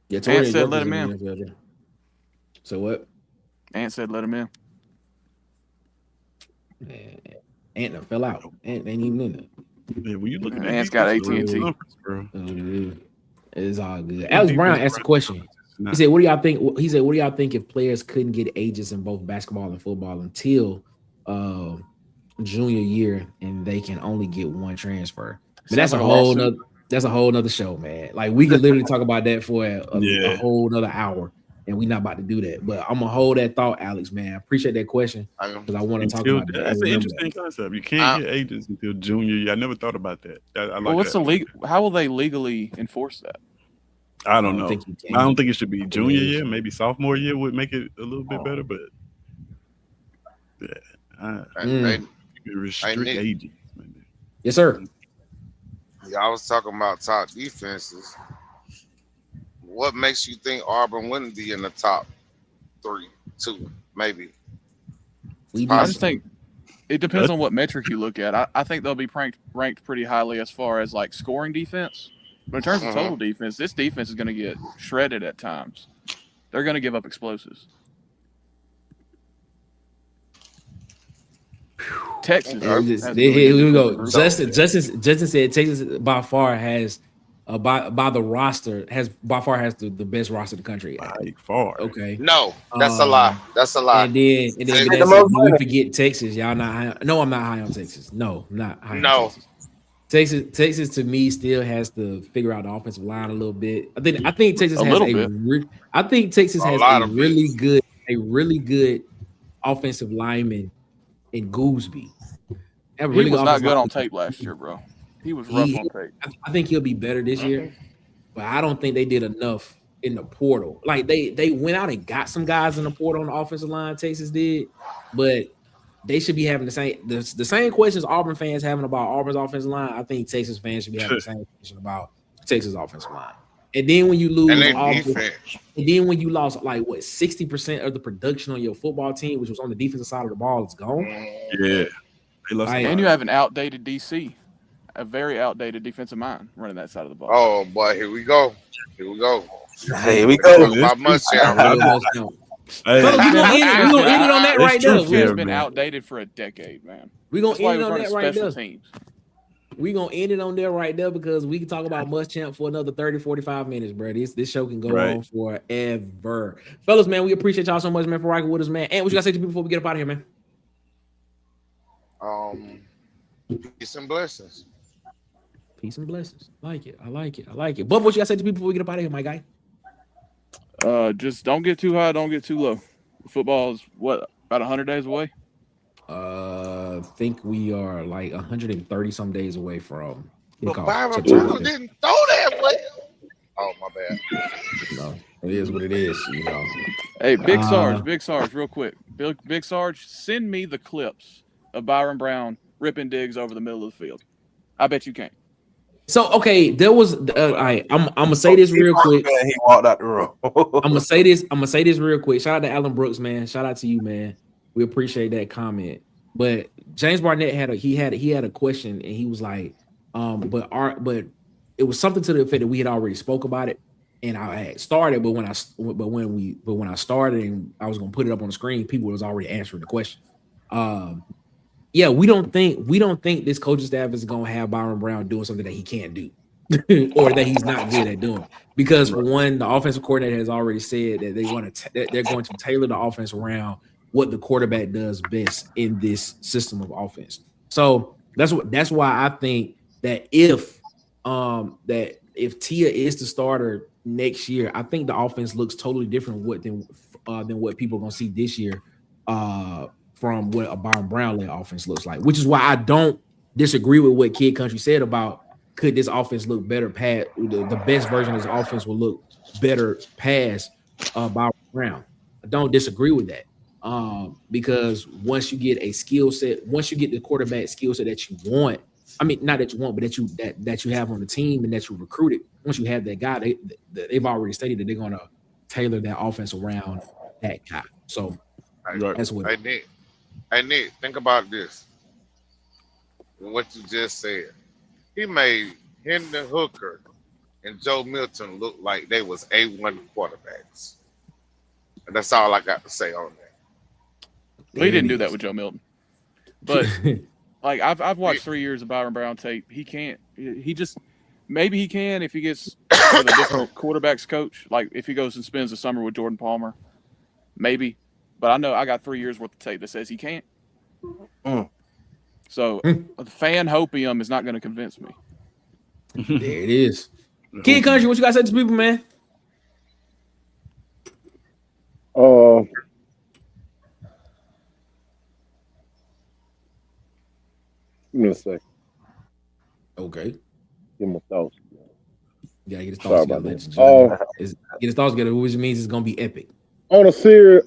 Yeah, Torian said York let him in. So what? Ant said let him in. Man, Ant fell out. Ant ain't even in it. Yeah, when you look at Ant's got AT&T. It's all good. Alex Brown asked a question. He said, "What do y'all think?" He said, "What do y'all think if players couldn't get agents in both basketball and football until junior year, and they can only get one transfer?" But that's a whole nother show, man. Like we could literally talk about that for a whole nother hour, and we're not about to do that. But I'm gonna hold that thought, Alex. Man, I appreciate that question because I want to talk about that. That's an interesting concept. You can't get agents until junior year. I never thought about that. How will they legally enforce that? I don't know. I don't think it should be junior year. Maybe sophomore year would make it a little bit better, but restrict agents. Yes, sir. Yeah, I was talking about top defenses. What makes you think Auburn wouldn't be in the top 3, 2, maybe? I just think it depends on what metric you look at. I think they'll be ranked pretty highly as far as like scoring defense. But in terms of total defense, this defense is going to get shredded at times. They're going to give up explosives. Texas. Here we go. Justin said Texas by far has by the roster has the best roster in the country. By far. Okay. No, that's a lie. That's a lie. And then we forget Texas. Y'all not high. No, I'm not high on Texas. No, I'm not high on Texas. Texas to me still has to figure out the offensive line a little bit. I think Texas has a really good offensive lineman in Gooseby. He was not good on tape last year, bro. He was rough on tape. I think he'll be better this year, but I don't think they did enough in the portal. Like they went out and got some guys in the portal on the offensive line. Texas did, but they should be having the same questions Auburn fans having about Auburn's offensive line. I think Texas fans should be having the same question about Texas offensive line. And then when you lose, and then when you lost like 60% of the production on your football team, which was on the defensive side of the ball, is gone. Yeah, They lost a I- lot. And you have an outdated DC, a very outdated defensive mind running that side of the ball. Oh boy, here we go. Here we go. Hey, we Talk go. about Muschamp. Hey, Fellas, we gonna Man, end it on that That's right there. truth, It's yeah, been man. outdated for a decade, man. We gonna That's why end he it was on running that right special there. teams. We gonna end it on there right there because we can talk about Muschamp for another 30, 45 minutes, bro. This show can go Right. on forever. Fellas, man, we appreciate y'all so much, man, for rocking with us, man. And what you gotta say to people before we get up out of here, man? Peace and blessings. Peace and blessings. I like it. I like it. I like it. But what you gotta say to people before we get up out of here, my guy? Just don't get too high, don't get too low. Football is what, about 100 days away? I think we are like 130 some days away from But kickoff. Byrum September Brown 5th. didn't throw that well. Oh my bad. You know, it is what it is. You know. Hey, Big Sarge, real quick. Big Sarge, send me the clips of Byrum Brown ripping digs over the middle of the field. I bet you can't. So okay, there was. I'm gonna say this real quick. He walked out the room. I'm gonna say this real quick. Shout out to Alan Brooks, man. Shout out to you, man. We appreciate that comment. But James Barnett had a question, and he was like, but it was something to the effect that we had already spoke about it, and I had started, but when I started and I was gonna put it up on the screen, people was already answering the question. Yeah, we don't think this coaching staff is gonna have Byrum Brown doing something that he can't do or that he's not good at doing. Because for one, the offensive coordinator has already said that they're going to tailor the offense around what the quarterback does best in this system of offense. So that's why I think that if Tia is the starter next year, I think the offense looks totally different than what people are gonna see this year. From what a Byrum Brown led offense looks like, which is why I don't disagree with what Kid Country said about could this offense look better past the best version of this offense will look better past Byrum Brown. I don't disagree with that. Because once you get a skill set, once you get the quarterback skill set that you want, I mean not that you want, but that you have on the team and that you recruited, once you have that guy, they've already stated that they're gonna tailor that offense around that guy. So that's what Hey Nick, think about this. What you just said. He made Hendon Hooker and Joe Milton look like they was A1 quarterbacks. And that's all I got to say on that. Well, he didn't do that with Joe Milton. But like I've watched 3 years of Byrum Brown tape. He can't. He just maybe he can if he gets with a different quarterbacks coach. Like if he goes and spends the summer with Jordan Palmer, maybe. But I know I got 3 years worth of tape that says he can't. So the fan hopium is not going to convince me. There it is. Kid Country, what you got to say to people, man? Give me a second. Okay. Get my thoughts. You gotta get his Sorry thoughts about together. that. Get his thoughts together, which means it's gonna be epic. On a serious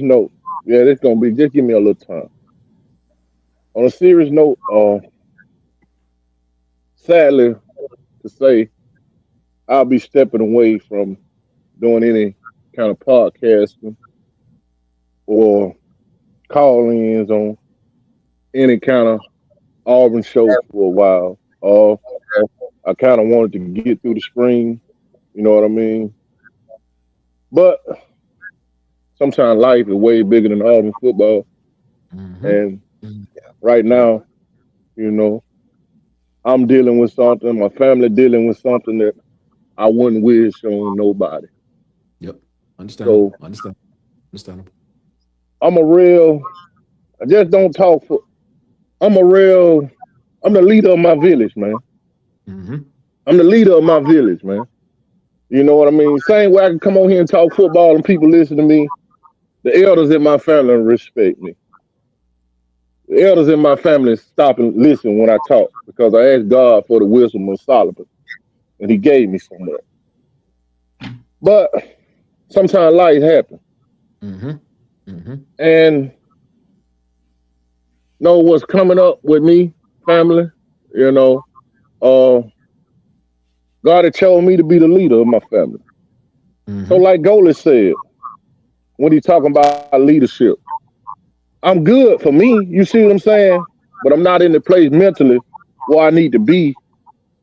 note, yeah, it's gonna be. Just give me a little time. On a serious note, sadly to say, I'll be stepping away from doing any kind of podcasting or call-ins on any kind of Auburn show for a while. I kind of wanted to get through the spring, you know what I mean? But sometimes life is way bigger than Auburn football. And right now, you know, I'm dealing with something, my family dealing with something that I wouldn't wish on nobody. Yep. Understandable. So, Understandable. I just don't talk for, I'm the leader of my village, man. I'm the leader of my village, man. You know what I mean? Same way I can come on here and talk football and people listen to me, the elders in my family respect me. The elders in my family stop and listen when I talk because I asked God for the wisdom of Solomon, and he gave me so much. But sometimes life happens. And know what's coming up with me, family, you know, God had told me to be the leader of my family. So like Golesh said, when he talking about leadership, I'm good for me. You see what I'm saying? But I'm not in the place mentally where I need to be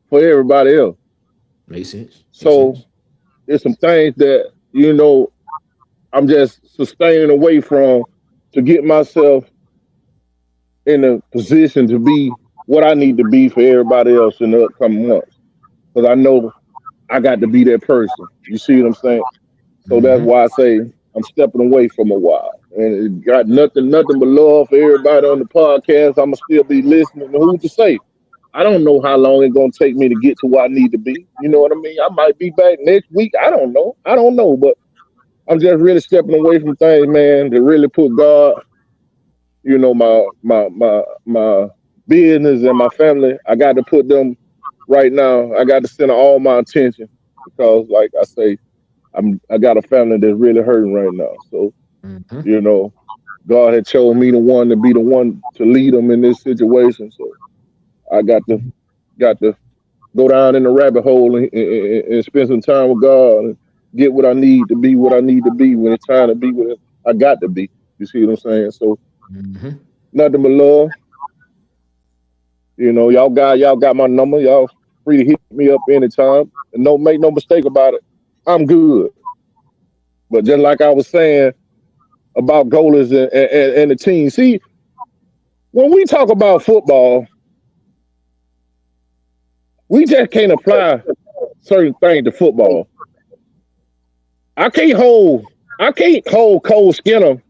for everybody else. Makes sense. Makes So sense. there's some things that I'm just sustaining away from to get myself in a position to be what I need to be for everybody else in the upcoming months. Because I know I got to be that person. You see what I'm saying? So that's Mm-hmm. why I say I'm stepping away from a while. And it got nothing but love for everybody on the podcast. I'ma still be listening. Who's to say? I don't know how long it's gonna take me to get to where I need to be. You know what I mean? I might be back next week. I don't know. But I'm just really stepping away from things, man, to really put God, my business and my family. I got to put them right now. I got to center all my attention because, like I say, I got a family that's really hurting right now. So, Mm-hmm. you know, God had chose me the one to be the one to lead them in this situation. So I got to go down in the rabbit hole and spend some time with God and get what I need to be what I need to be when it's time to be what I got to be. You see what I'm saying? So Mm-hmm. nothing but love. Y'all got my number. Y'all free to hit me up anytime. And don't make no mistake about it. I'm good. But just like I was saying about Golesh and the team, see, when we talk about football, we just can't apply certain things to football. I can't hold Cole Skinner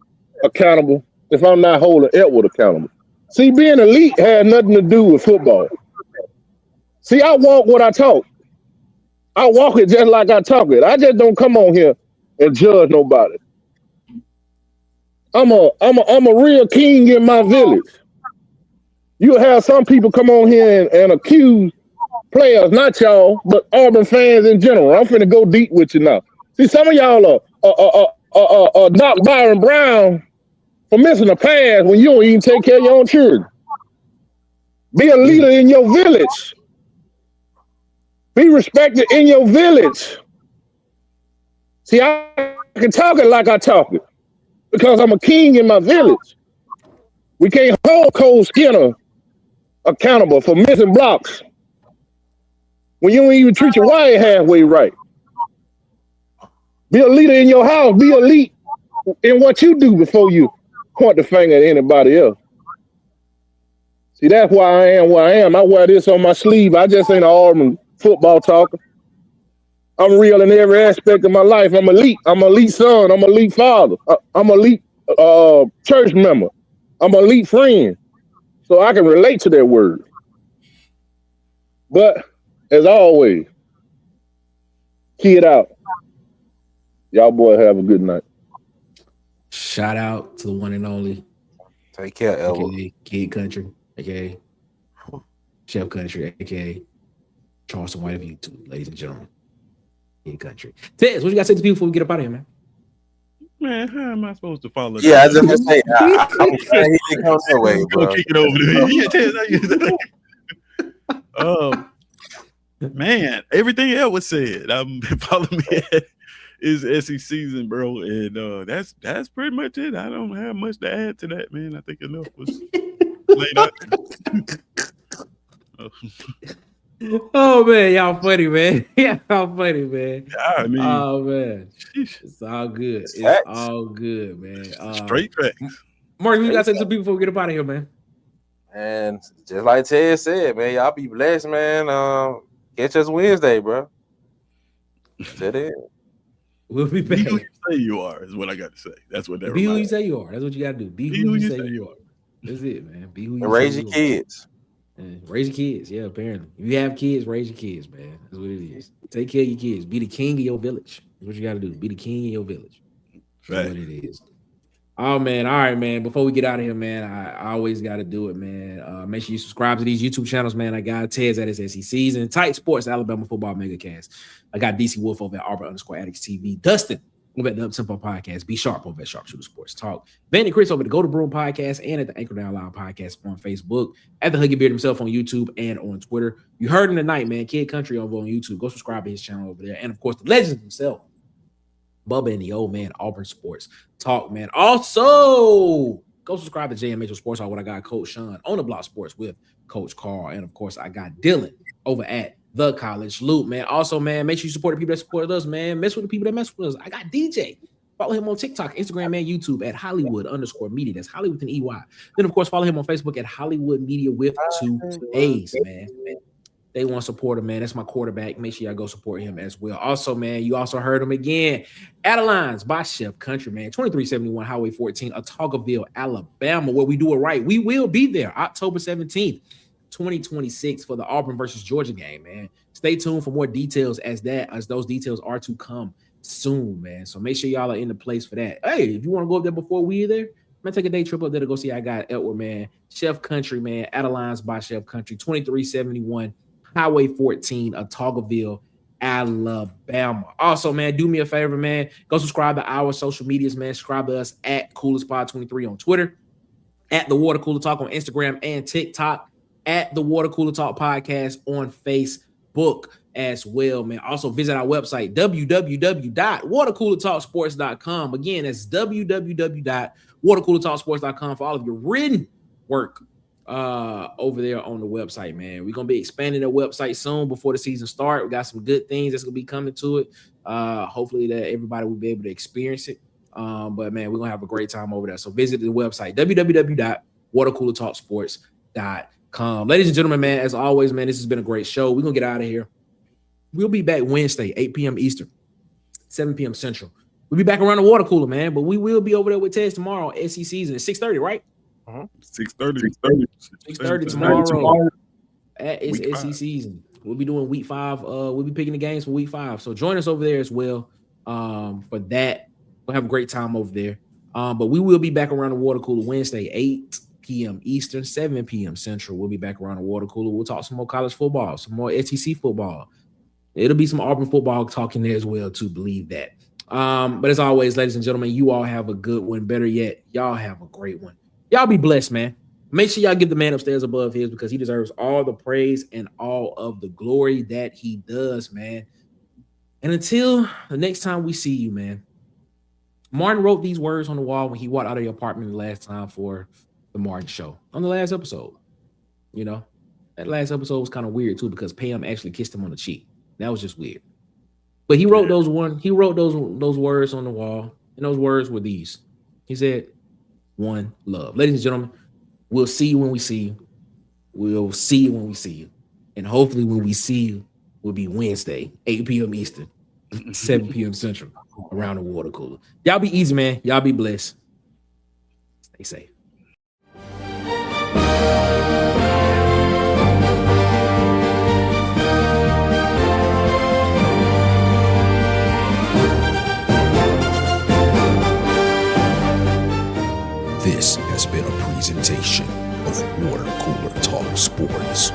accountable if I'm not holding Edward accountable. See, being elite has nothing to do with football. See, I walk what I talk. I walk it just like I talk it. I just don't come on here and judge nobody. I'm a real king in my village. You have some people come on here and accuse players, not y'all, but Auburn fans in general. I'm finna go deep with you now. See, some of y'all are knock Byrum Brown for missing a pass when you don't even take care of your own children. Be a leader in your village. Be respected in your village. See, I can talk it like I talk it because I'm a king in my village. We can't hold Cole Skinner accountable for missing blocks when you don't even treat your wife halfway right. Be a leader in your house. Be elite in what you do before you point the finger at anybody else. See, that's why I am where I am. I wear this on my sleeve. I just ain't an Auburn football talker. I'm real in every aspect of my life. I'm elite. I'm an elite son. I'm an elite father. I'm an elite church member. I'm an elite friend. So I can relate to that word. But as always, kid out. Y'all boys have a good night. Shout out to the one and only Take care, Elwood. aka Kid Country, aka Chef Country, aka Charleston White of YouTube, ladies and gentlemen. Kid Country. Tez, what you got to say to people before we get up out of here, man? Man, how am I supposed to follow Yeah, I that? just gonna say, I was saying he didn't come that way, Go bro. kick it over to me. Yeah, Tez, how you man, everything else was said. Follow me is SEC season, bro, and that's pretty much it. I don't have much to add to that, man. I think enough was laid out. Oh man, y'all funny, man. Y'all funny, man. I mean, Oh man, sheesh. it's all good. It's Facts. all good, man. Straight facts. Mark, what you got to say to people before we get up out of here, man? And just like Ted said, man, y'all be blessed, man. Catch us Wednesday, bro. That's it. We'll be Be back. who you say you are is what I got to say. That's what that Be who you reminds me. say you are. That's what you got to do. Be who you say you are. That's it, man. Be who you And say raise you your are. kids. And raise your kids. Yeah, apparently. If you have kids, raise your kids, man. That's what it is. Take care of your kids. Be the king of your village. That's what you got to do. Be the king of your village. That's what it is. Oh, man. All right, man. Before we get out of here, man, I always got to do it, man. Make sure you subscribe to these YouTube channels, man. I got Ted's at his SEC season. Tight Sports, Alabama Football Megacast. I got DC Wolf over at Auburn_Addicts TV. Dustin over at the Up Tempo Podcast. Be Sharp over at Sharpshooter Sports Talk. Vandy Chris over at the Go to Broom Podcast and at the Anchor Down Loud Podcast on Facebook. At the Huggy Beard himself on YouTube and on Twitter. You heard him tonight, man. Kid Country over on YouTube. Go subscribe to his channel over there. And of course, the legend himself, Bubba and the old man, Auburn Sports Talk, man. Also, Go subscribe to JM Mitchell Sports Hall, what I got Coach Sean on the Block Sports with Coach Carl. And of course, I got Dylan over at The College Loop, man. Also, man, make sure you support the people that support us, man. Mess with the people that mess with us. I got DJ. Follow him on TikTok, Instagram, and YouTube at Hollywood_media. That's Hollywood with an EY. Then, of course, follow him on Facebook at Hollywood Media with 2 A's, man. They want to support him, man. That's my quarterback. Make sure y'all go support him as well. Also, man, you also heard him again. Adelines by Chef Country, man. 2371 Highway 14, Otagoville, Alabama, where we do it right. We will be there October 17th, 2026 for the Auburn versus Georgia game, man. Stay tuned for more details as those details are to come soon, man. So make sure y'all are in the place for that. Hey, if you want to go up there before we're there, man, take a day trip up there to go see I got Edward, man. Chef Country, man. Adelines by Chef Country, 2371 Highway 14, Otagoville, Alabama. Also, man, do me a favor, man. Go subscribe to our social medias, man. Subscribe to us at CoolerSpot23 on Twitter, at The Water Cooler Talk on Instagram and TikTok, at The Water Cooler Talk Podcast on Facebook as well, man. Also, visit our website, www.watercoolertalksports.com. Again, that's www.watercoolertalksports.com for all of your written work over there on the website, man. We're gonna be expanding the website soon before the season start. We got some good things that's gonna be coming to it. Hopefully that everybody will be able to experience it. But man, we're gonna have a great time over there. So visit the website, www.watercoolertalksports.com. Ladies and gentlemen, man, as always, man, this has been a great show. We're gonna get out of here. We'll be back Wednesday, 8 p.m. Eastern, 7 p.m. Central. We'll be back around the water cooler, man. But we will be over there with Tez tomorrow, SEC season at 6:30, right? 6:30 tomorrow. It's SEC season. We'll be doing week 5. We'll be picking the games for week 5. So join us over there as well for that. We'll have a great time over there. But we will be back around the water cooler Wednesday, 8 p.m. Eastern, 7 p.m. Central. We'll be back around the water cooler. We'll talk some more college football, some more SEC football. It'll be some Auburn football talking there as well, to believe that. But as always, ladies and gentlemen, you all have a good one. Better yet, y'all have a great one. Y'all be blessed, man. Make sure y'all give the man upstairs above his, because he deserves all the praise and all of the glory that he does, man. And until the next time we see you, man, Martin wrote these words on the wall when he walked out of the apartment the last time for the Martin show on the last episode. You know, that last episode was kind of weird too, because Pam actually kissed him on the cheek. That was just weird. But he wrote those words on the wall, and those words were these. He said, "One love." Ladies and gentlemen, we'll see you when we see you. We'll see you when we see you. And hopefully when we see you, will be Wednesday, 8 p.m. Eastern, 7 p.m. Central, around the water cooler. Y'all be easy, man. Y'all be blessed. Stay safe. This has been a presentation of Water Cooler Talk Sports.